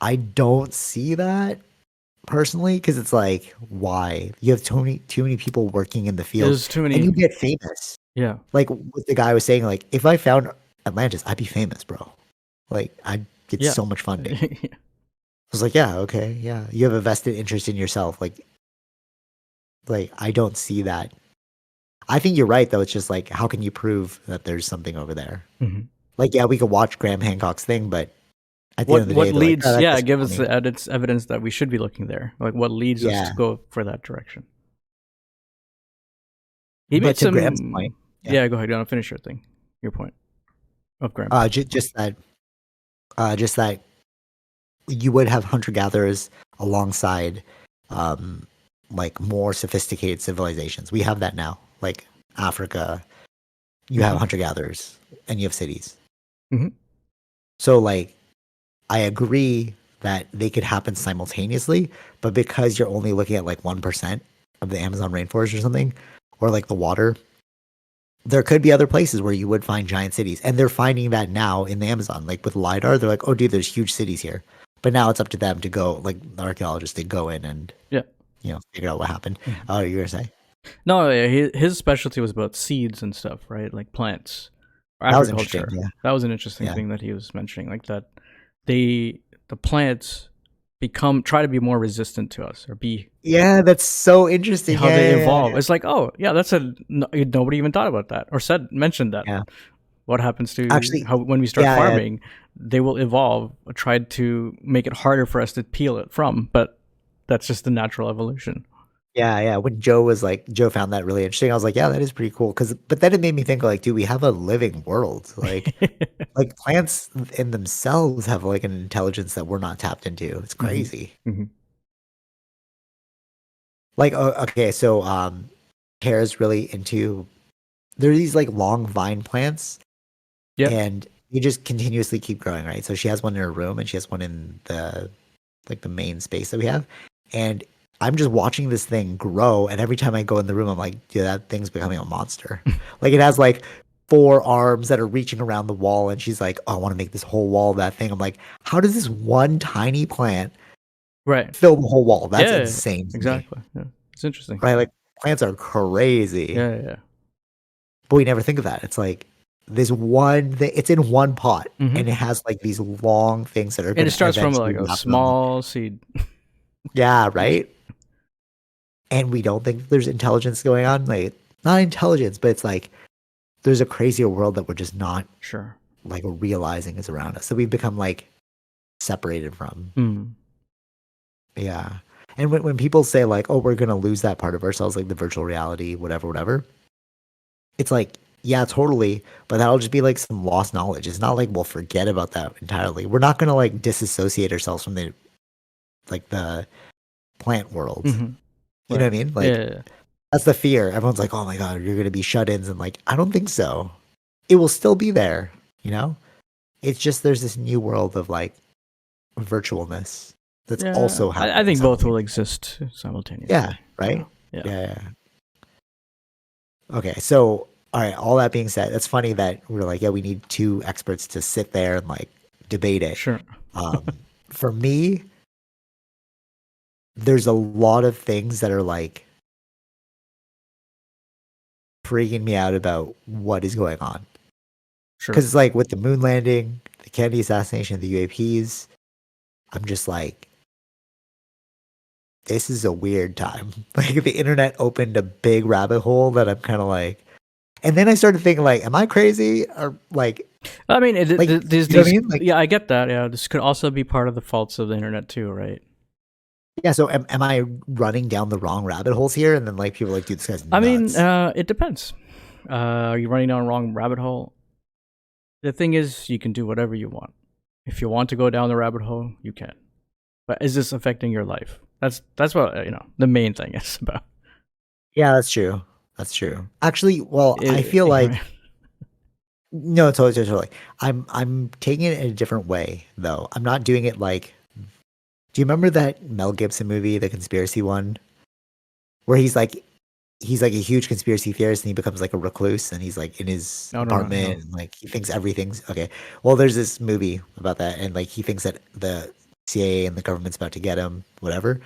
I don't see that personally because it's like, why? You have too many people working in the field There's too and many. you get famous. Yeah. Like what the guy was saying, like, if I found Atlantis, I'd be famous, bro. Like, I'd get Yeah. so much funding. I was like, yeah, okay, yeah. You have a vested interest in yourself. Like I don't see that. I think you're right though. It's just like, how can you prove that there's something over there? Hmm. Like, yeah, we could watch Graham Hancock's thing, but at the end What of the day, they're like, oh, leads? that's Yeah, just give us funny. the evidence that we should be looking there. Like, what leads us Yeah, to go for that direction? He but made to Graham's point, some. yeah, Yeah, go ahead. You want to finish your thing, your point of Graham. just that you would have hunter gatherers alongside, um, like more sophisticated civilizations. We have that now, like Africa. You have Hmm. hunter gatherers, and you have cities. Hmm. So like I agree that they could happen simultaneously, but because you're only looking at like 1% of the Amazon rainforest or something, or like the water, there could be other places where you would find giant cities. And they're finding that now in the Amazon. Like with LiDAR, they're like, oh, dude, there's huge cities here. But now it's up to them to go, like the archaeologists, to go in and, Yeah. figure out what happened. Mhm. Oh, you're going to say? No, yeah, his specialty was about seeds and stuff, right? Like plants, or That was interesting. agriculture. Yeah. That was an interesting Yeah. thing that he was mentioning, like that the plants try to be more resistant to us, or be Yeah, that's so interesting. how Yeah. they Yeah. Yeah. evolve. It's like, oh yeah, nobody even thought about that or mentioned that. Yeah. What happens to Actually, how when we start yeah. Yeah. farming, they will evolve, try to make it harder for us to peel it from, but that's just the natural evolution. Yeah, yeah. When Joe found that really interesting, I was like, yeah, that is pretty cool. But then it made me think, like, do we have a living world? Like plants in themselves have like an intelligence that we're not tapped into. It's Hmm. crazy. Hmm. Like, okay, so Tara's really into. There are these like long vine plants, Yeah. and you just continuously keep growing, right? So she has one in her room and she has one in the main space that we have. And I'm just watching this thing grow, and every time I go in the room, I'm like, dude, that thing's becoming a monster. Like it has like 4 arms that are reaching around the wall, and she's like, oh, I want to make this whole wall of that thing. I'm like, how does this one tiny plant Right. fill the whole wall? That's Yeah. insane to me. Exactly. Yeah. It's interesting. Right? Like plants are crazy. Yeah. But we never think of that. It's like this one thing, it's in one pot, Mm-hmm. and it has like these long things that are And going it to starts from eventually like a wrap around them. small seed. Yeah, right? And we don't think there's intelligence going on. Like, not intelligence, but it's like there's a crazier world that we're just not Sure. like realizing is around us. So we've become like separated from. Mm. Yeah. And when people say like, oh, we're going to lose that part of ourselves, like the virtual reality, whatever, it's like, yeah, totally. But that'll just be like some lost knowledge. It's not like we'll forget about that entirely. We're not going to like disassociate ourselves from the plant world. Mm-hmm. You know what I mean? Like, Yeah. that's the fear. Everyone's like, oh my God, you're going to be shut-ins. And like, I don't think so. It will still be there, you know? It's just there's this new world of like virtualness that's also happening. I think both will exist simultaneously. Yeah, right? Yeah. Okay, so all right, all that being said, it's funny that we're like, yeah, we need 2 experts to sit there and like debate it. Sure. For me, there's a lot of things that are like freaking me out about what is going on. Sure. Because it's like with the moon landing, the Kennedy assassination, the UAPs, I'm just like, this is a weird time. Like the internet opened a big rabbit hole that I'm kind of like, and then I started thinking like, am I crazy or like? I mean, Like, these, you know what I mean? Like, yeah, I get that. Yeah, this could also be part of the faults of the internet too, right? yeah. So am I running down the wrong rabbit holes here? And then like people are like, dude, this guy's nuts. I mean, it depends. Are you running down a wrong rabbit hole? The thing is, you can do whatever you want. If you want to go down the rabbit hole, you can. But is this affecting your life? That's what the main thing is about. Yeah, that's true. That's true. Actually, well, I feel like right. no, totally. I'm taking it in a different way though. I'm not doing it like. Do you remember that Mel Gibson movie, the conspiracy one, where he's like a huge conspiracy theorist and he becomes like a recluse and he's like in his apartment and like he thinks everything's okay. Well, there's this movie about that and like he thinks that the CIA and the government's about to get him, whatever.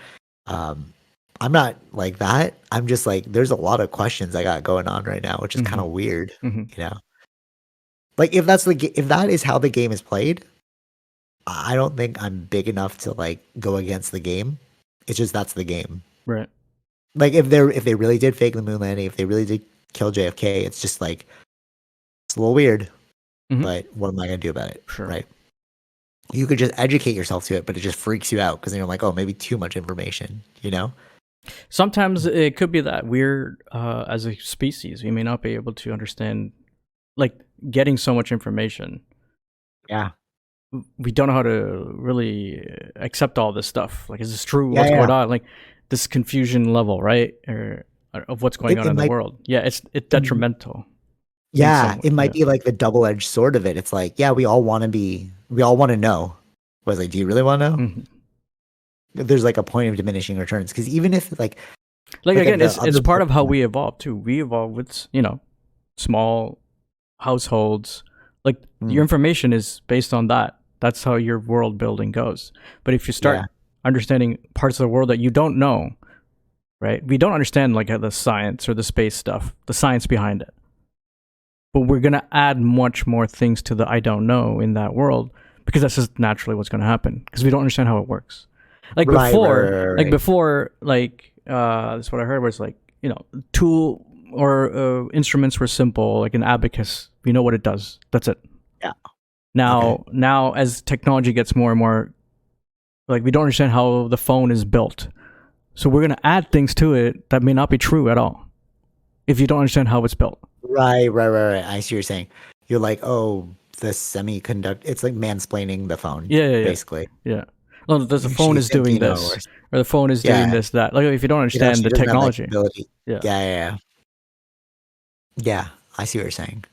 I'm not like that. I'm just like there's a lot of questions I got going on right now, which is kind of weird, you know. Like if that is how the game is played, I don't think I'm big enough to like go against the game. It's just that's the game. Right. Like if they really did fake the moon landing, if they really did kill JFK, it's just like it's a little weird. But what am I gonna do about it? Sure. Right. You could just educate yourself to it, but it just freaks you out because then you're like, oh, maybe too much information, you know? Sometimes it could be that we're as a species, we may not be able to understand like getting so much information. Yeah. We don't know how to really accept all this stuff. Like, is this true? What's going on? Like this confusion level, right? Or of what's going on in the world. Yeah, it's detrimental. Yeah, it might be like the double-edged sword of it. It's like, yeah, we all want to know. But it's like, do you really want to know? There's like a point of diminishing returns because even if like again, it's part of how we evolve too. We evolve with small households. Like your information is based on that. That's how your world building goes. But if you start understanding parts of the world that you don't know, right? We don't understand like the science or the space stuff, the science behind it. But we're going to add much more things to the I don't know in that world because that's just naturally what's going to happen because we don't understand how it works. Like before, that's what I heard was like, tool or instruments were simple, like an abacus. We know what it does. That's it. Yeah. Now as technology gets more and more, like we don't understand how the phone is built. So we're going to add things to it that may not be true at all if you don't understand how it's built. Right. I see what you're saying. You're like, oh, the semiconductor. It's like mansplaining the phone. Yeah. Basically. Yeah. Well, the phone is doing this, or the phone is doing this, that. Like, if you don't understand the technology. Yeah. I see what you're saying.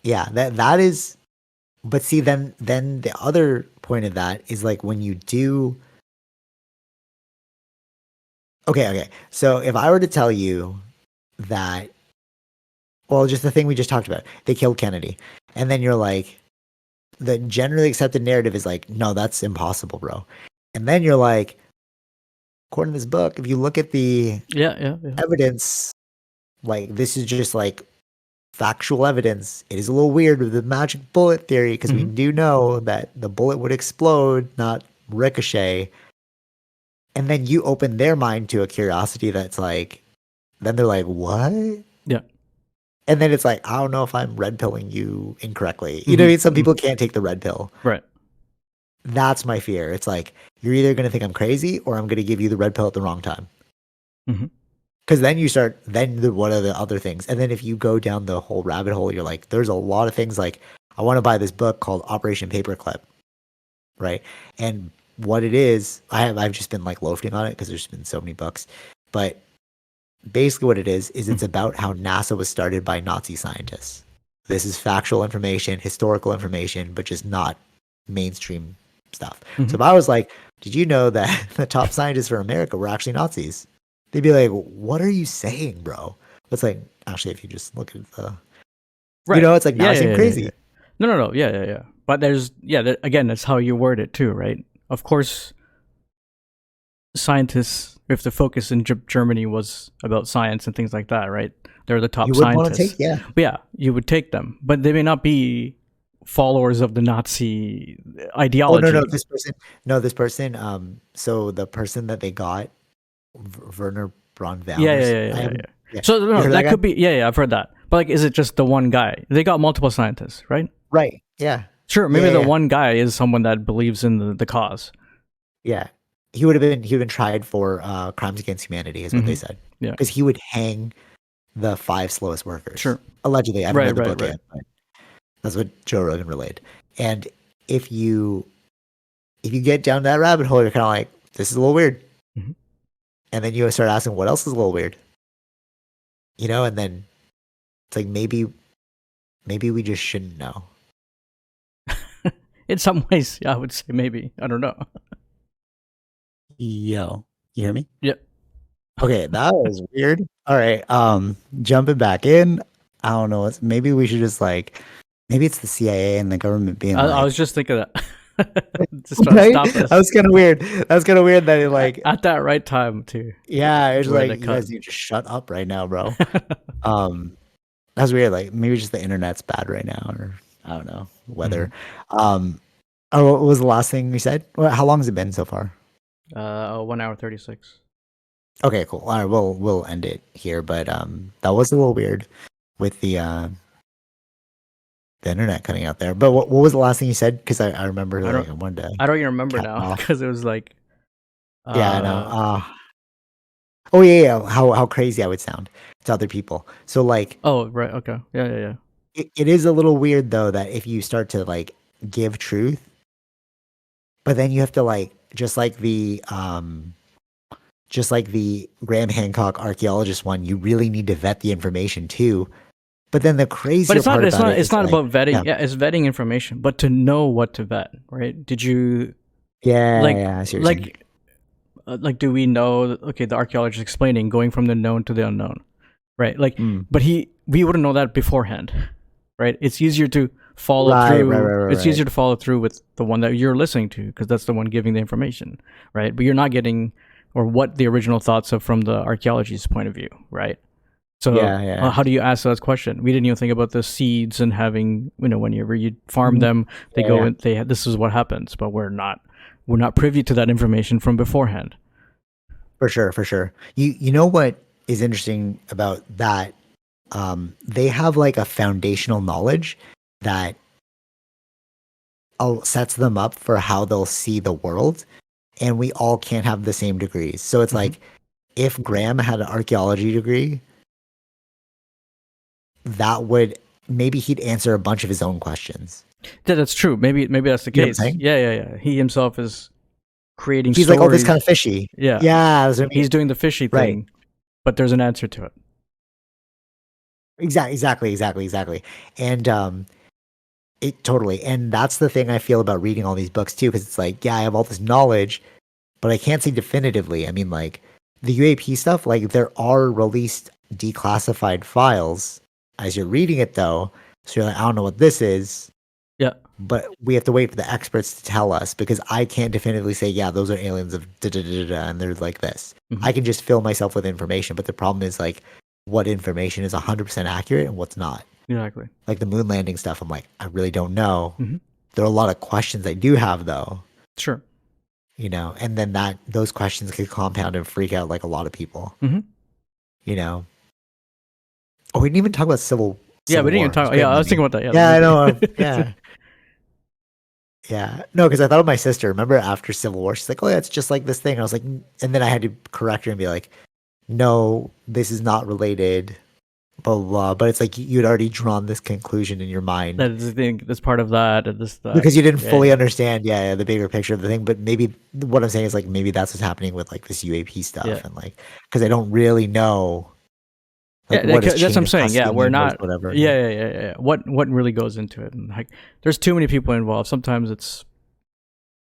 Yeah, that is. But see, then the other point of that is like when you do. Okay. So if I were to tell you that, well, just the thing we just talked about, they killed Kennedy, and then you're like, the generally accepted narrative is like, no, that's impossible, bro. And then you're like, according to this book, if you look at the Yeah. evidence, like this is just like factual evidence. It is a little weird with the magic bullet theory because we Hmm. do know that the bullet would explode, not ricochet. And then you open their mind to a curiosity that's like, then they're like, what? Yeah. And then it's like, I don't know if I'm red pilling you incorrectly. You know what I Hmm. mean? Some people can't take the red pill. Right. That's my fear. It's like, you're either going to think I'm crazy or I'm going to give you the red pill at the wrong time. Hmm. Because then you start, what are the other things? And then if you go down the whole rabbit hole, you're like, there's a lot of things like, I want to buy this book called Operation Paperclip, right? And what it is, I've just been like loafing on it because there's been so many books. But basically what it is it's about how NASA was started by Nazi scientists. This is factual information, historical information, but just not mainstream stuff. Hmm. So if I was like, did you know that the top scientists for America were actually Nazis? They'd be like, what are you saying, bro? It's like, actually, if you just look at the, Right. it's like, now Yeah. I Yeah. seem Yeah. crazy. Yeah. No. Yeah. But there's again, that's how you word it too, right? Of course, scientists, if the focus in Germany was about science and things like that, right? They're the top You would want to scientists. take, yeah. But yeah, you would take them, but they may not be followers of the Nazi Oh, no, ideology. this person, so the person that they got, Werner Braun Yeah, yeah, Valners, yeah, I yeah, yeah. haven't, yeah. So You no, heard of that that guy? could be. Yeah, I've heard that. But like, is it just the one guy? They got multiple scientists, right? Right. Yeah. Sure, maybe the Yeah. one guy is someone that believes in the cause. Yeah. He would have been tried for crimes against humanity, is what they Hmm. said. Yeah, Because he would hang the 5 slowest workers. sure. Allegedly. I haven't Right, read the right, book right. yet, but that's what Joe Rogan relayed. And if you get down that rabbit hole, you're kind of like, this is a little weird. Hmm. And then you start asking what else is a little weird. And then it's like maybe we just shouldn't know. In some ways, yeah, I would say maybe. I don't know. Yo, you hear me? Yeah, Okay, that was weird. All right, jumping back in. I don't know. Maybe we should just like, maybe it's the CIA and the government being I like, was just thinking that. Just trying to right? stop That us was kind of weird. That was kind of weird that it like, at that right time too. yeah, it was Where like, they you cut. guys need to shut up right now, bro. Um, that's weird. Like maybe just the internet's bad right now, or I don't know, weather. Um, oh, what was the last thing we said? How long has it been so far? 1 hour 36. Okay, cool. All right, we'll end it here. But that was a little weird with the internet cutting out there. But what was the last thing you said? Because I remember I like don't I wanted to I don't even remember cap now off. because it was like Yeah, I know. uh Oh yeah. How crazy I would sound to other people. So like oh right, okay, yeah. it is a little weird though that if you start to like give truth, but then you have to like just like the Graham Hancock archaeologist one, you really need to vet the information too. But then the But crazier it's not part it's about not it it's is not like, about vetting. yeah, Yeah, it's vetting information, but to know what to vet, right? Did you like I see what you're saying. like like do we know okay, the archaeologist explaining going from the known to the unknown, right? Like Mm. but we wouldn't know that beforehand, right? It's easier to follow Right, through. It's right. easier to follow through with the one that you're listening to because that's the one giving the information, right? But you're not getting or what the original thoughts of from the archaeologist's point of view, right? So Yeah. how do you ask that question? We didn't even think about the seeds and having whenever you farm Mhm. them, they Yeah, go yeah. in. This is what happens, but we're not privy to that information from beforehand. For sure. You know what is interesting about that? They have like a foundational knowledge that sets them up for how they'll see the world, and we all can't have the same degrees. So it's Mhm. like if Graham had an archaeology degree, that would maybe he'd answer a bunch of his own questions. Yeah, that's true. Maybe that's the You know what I'm case. saying? Yeah. He himself is creating He's like, oh, this stories. kind of fishy. Yeah, Yeah, that's what I mean. he's doing the fishy Right. thing, but there's an answer to it. Exactly. And it totally. And that's the thing I feel about reading all these books too, because it's like, yeah, I have all this knowledge, but I can't say definitively. I mean, like the UAP stuff, like there are released declassified files as you're reading it, though. So you're like, I don't know what this is, Yeah. but we have to wait for the experts to tell us because I can't definitively say, yeah, those are aliens of da da da da, and they're like this. Mhm. I can just fill myself with information, but the problem is like what information is 100% accurate and what's not. Exactly. Like the moon landing stuff, I'm like, I really don't know. Mhm. There are a lot of questions I do have though, Sure. and then those questions could compound and freak out like a lot of people, Mhm. you know. Oh, we didn't even talk about Yeah, Civil we didn't even War. talk. We Yeah, had I was many. thinking about that. Yeah, Yeah, I know. yeah. Yeah. No, because I thought of my sister. Remember after Civil War, she's like, "Oh yeah, it's just like this thing." I was like, and then I had to correct her and be like, "No, this is not related." Blah blah. Blah. But it's like you'd already drawn this conclusion in your mind That is the thing. That's part of that. And this that. because you didn't Yeah, fully yeah. understand, the bigger picture of the thing. But maybe what I'm saying is like maybe that's what's happening with like this UAP stuff, Yeah. and like because I don't really know like Yeah, what is that's what chain I'm of saying. Yeah, custody we're mean, not. whatever. Yeah. What really goes into it? And like, there's too many people involved. Sometimes it's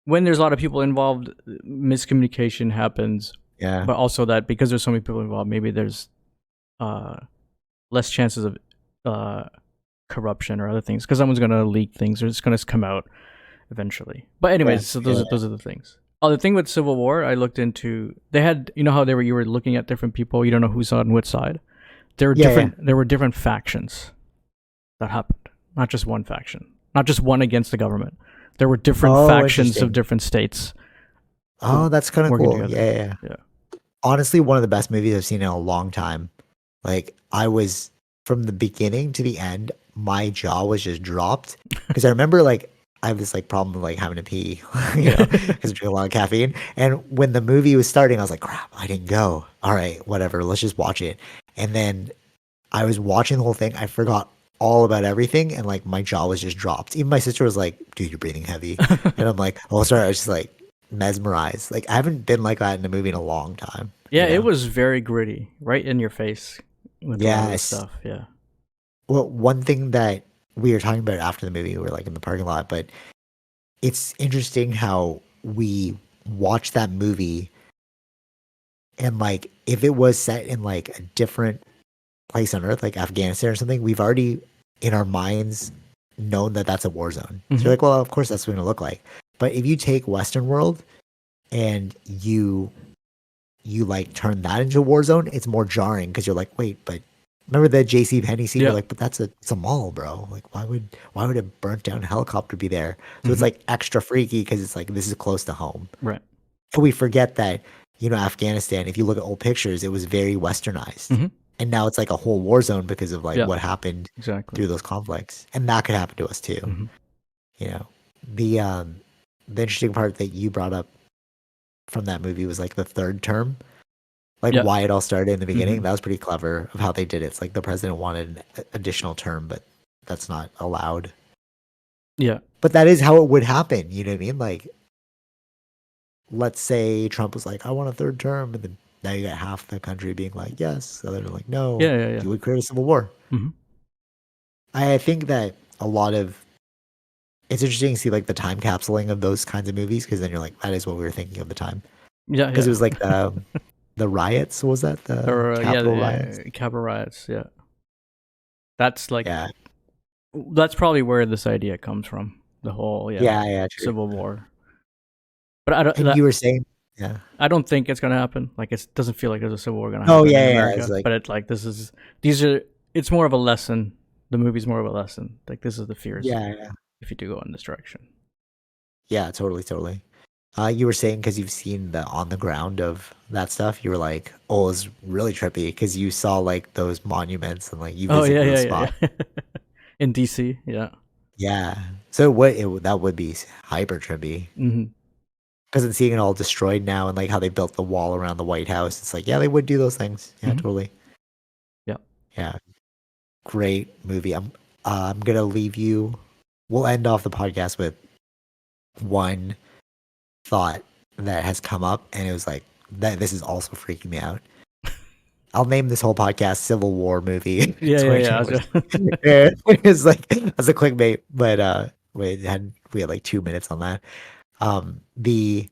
when there's a lot of people involved, miscommunication happens. Yeah. But also that because there's so many people involved, maybe there's uh, less chances of corruption or other things because someone's gonna leak things or it's gonna come out eventually. But anyways, so those are the things. Oh, the thing with Civil War, I looked into. They had, how you were looking at different people. You don't know who's on which side. There were different. There were different factions that happened. Not just one faction. Not just one against the government. There were different factions of different states. Oh, that's kind of cool. Together. Yeah. Honestly, one of the best movies I've seen in a long time. Like I was from the beginning to the end, my jaw was just dropped because I remember like I have this like problem with like having to pee, because I drink a lot of caffeine. And when the movie was starting, I was like, crap, I didn't go. All right, whatever, let's just watch it. And then I was watching the whole thing. I forgot all about everything, and like my jaw was just dropped. Even my sister was like, "Dude, you're breathing heavy," and I'm like, "Oh, sorry." I was just like mesmerized. Like I haven't been like that in a movie in a long time. Yeah, it was very gritty, right in your face with all this stuff. Yeah. Well, one thing that we were talking about after the movie, we were like in the parking lot, but it's interesting how we watch that movie and like if it was set in like a different place on earth, like Afghanistan or something, we've already in our minds known that that's a war zone. So you're like, well, of course that's what it's going to look like. But if you take Western world and you like turn that into a war zone, it's more jarring because you're like, wait, but remember the JC Penney scene? You're like, but it's a mall, bro. Like, why would a burnt down helicopter be there? So it's like extra freaky because it's like this is close to home, right? And we forget that Afghanistan. If you look at old pictures, it was very westernized, and now it's like a whole war zone because of like what happened through those conflicts, and that could happen to us too. The interesting part that you brought up from that movie was like the third term. Like why it all started in the beginning. That was pretty clever of how they did it. It's like the president wanted an additional term, but that's not allowed. Yeah. But that is how it would happen. You know what I mean? Like, let's say Trump was like, I want a third term. And then now you got half the country being like, yes. The other like, no. Yeah. You would create a civil war. I think that it's interesting to see like the time capsuling of those kinds of movies because then you're like, that is what we were thinking of the time. Yeah. Because it was like the riots, was that the Capitol riots? Capitol riots, yeah. That's like, that's probably where this idea comes from. The whole, true. Civil War. But I don't. You were saying, I don't think it's gonna happen. Like, it doesn't feel like there's a civil war gonna happen in America. It's like, but it's like it's more of a lesson. The movie's more of a lesson. Like, this is the fears. Yeah. If you do go in this direction. Yeah, totally. You were saying because you've seen the on the ground of that stuff, you were like, "Oh, it's really trippy," because you saw like those monuments and like you visited the spot in DC. Yeah. So that would be hyper trippy. Because in seeing it all destroyed now and like how they built the wall around the White House, it's like they would do those things. Yeah, totally. Yeah. Great movie. I'm gonna leave you. We'll end off the podcast with one thought that has come up, and it was like that. This is also freaking me out. I'll name this whole podcast Civil War movie. Yeah. 2021. Yeah, it's like as a clickbait, but we had like 2 minutes on that. The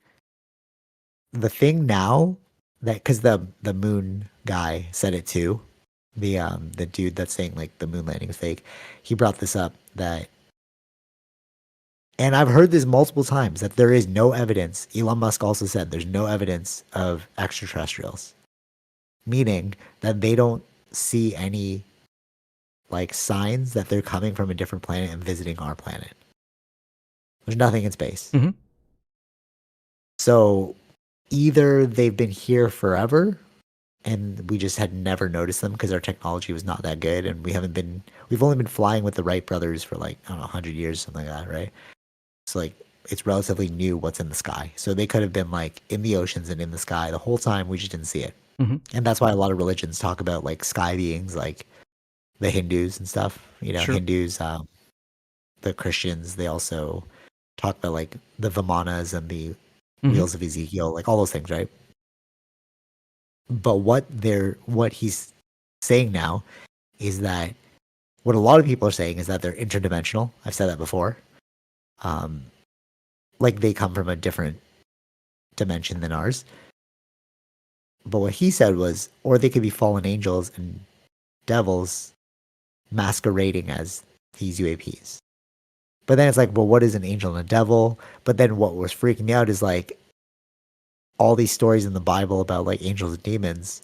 thing now that because the moon guy said it too, the dude that's saying like the moon landing is fake, he brought this up that, and I've heard this multiple times that there is no evidence. Elon Musk also said there's no evidence of extraterrestrials, meaning that they don't see any like signs that they're coming from a different planet and visiting our planet. There's nothing in space. Mhm. So either they've been here forever and we just had never noticed them because our technology was not that good and we've only been flying with the Wright brothers for like, I don't know, 100 years, something like that, right? So like it's relatively new what's in the sky. So they could have been like in the oceans and in the sky the whole time, we just didn't see it. Mhm. And that's why a lot of religions talk about like sky beings, like the Hindus and stuff. Sure. Hindus, the Christians, they also talk about like the Vimanas and the Mhm. wheels of Ezekiel, like all those things, right? But what he's saying now is that what a lot of people are saying is that they're interdimensional. I've said that before. Like they come from a different dimension than ours. But what he said was, or they could be fallen angels and devils masquerading as these UAPs. But then it's like, well, what is an angel and a devil? But then what was freaking me out is like all these stories in the Bible about like angels and demons.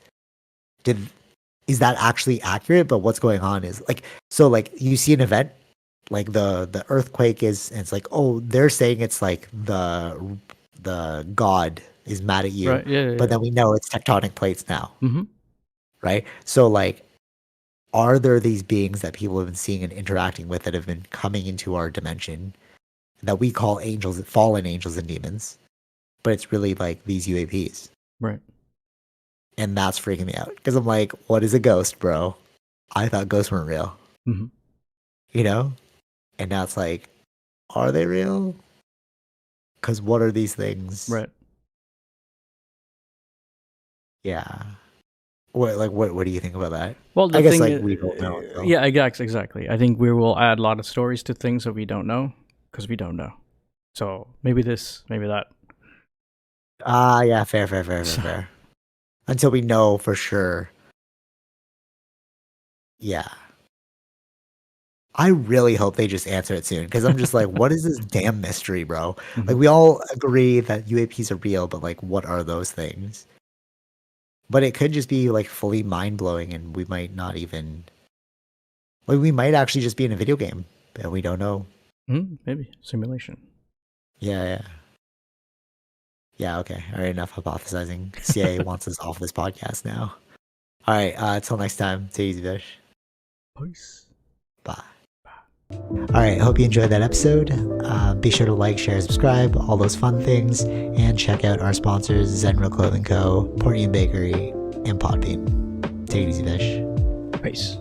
Is that actually accurate? But what's going on is like, so like you see an event like the earthquake is, and it's like, oh, they're saying it's like the god is mad at you, Right. Yeah. but then we know it's tectonic plates now, Mhm. right? So like, are there these beings that people have been seeing and interacting with that have been coming into our dimension that we call angels, fallen angels and demons, but it's really like these UAPs, Right. and that's freaking me out because I'm like, what is a ghost, bro? I thought ghosts weren't real, Mhm. you know, and now it's like, are they real? Because what are these things? Right. Yeah. What do you think about that? Well, the I guess thing like is, we don't know. So. yeah, exactly. I think we will add a lot of stories to things that we don't know because we don't know. So maybe this, maybe that. Yeah, fair. Until we know for sure. Yeah. I really hope they just answer it soon because I'm just like, what is this damn mystery, bro? Mhm. Like we all agree that UAPs are real, but like, what are those things? But it could just be like fully mind blowing, and we might not even. Like we might actually just be in a video game, and we don't know. Maybe simulation. Yeah. Yeah, okay. All right, enough hypothesizing. CIA wants us off this podcast now. All right, until next time, take it easy, Vish. Peace. Bye. All right, hope you enjoyed that episode. Be sure to like, share, subscribe, all those fun things, and check out our sponsors, Zenro Clothing Co., Portian Bakery, and Podbean. Take it easy, Vish. Peace.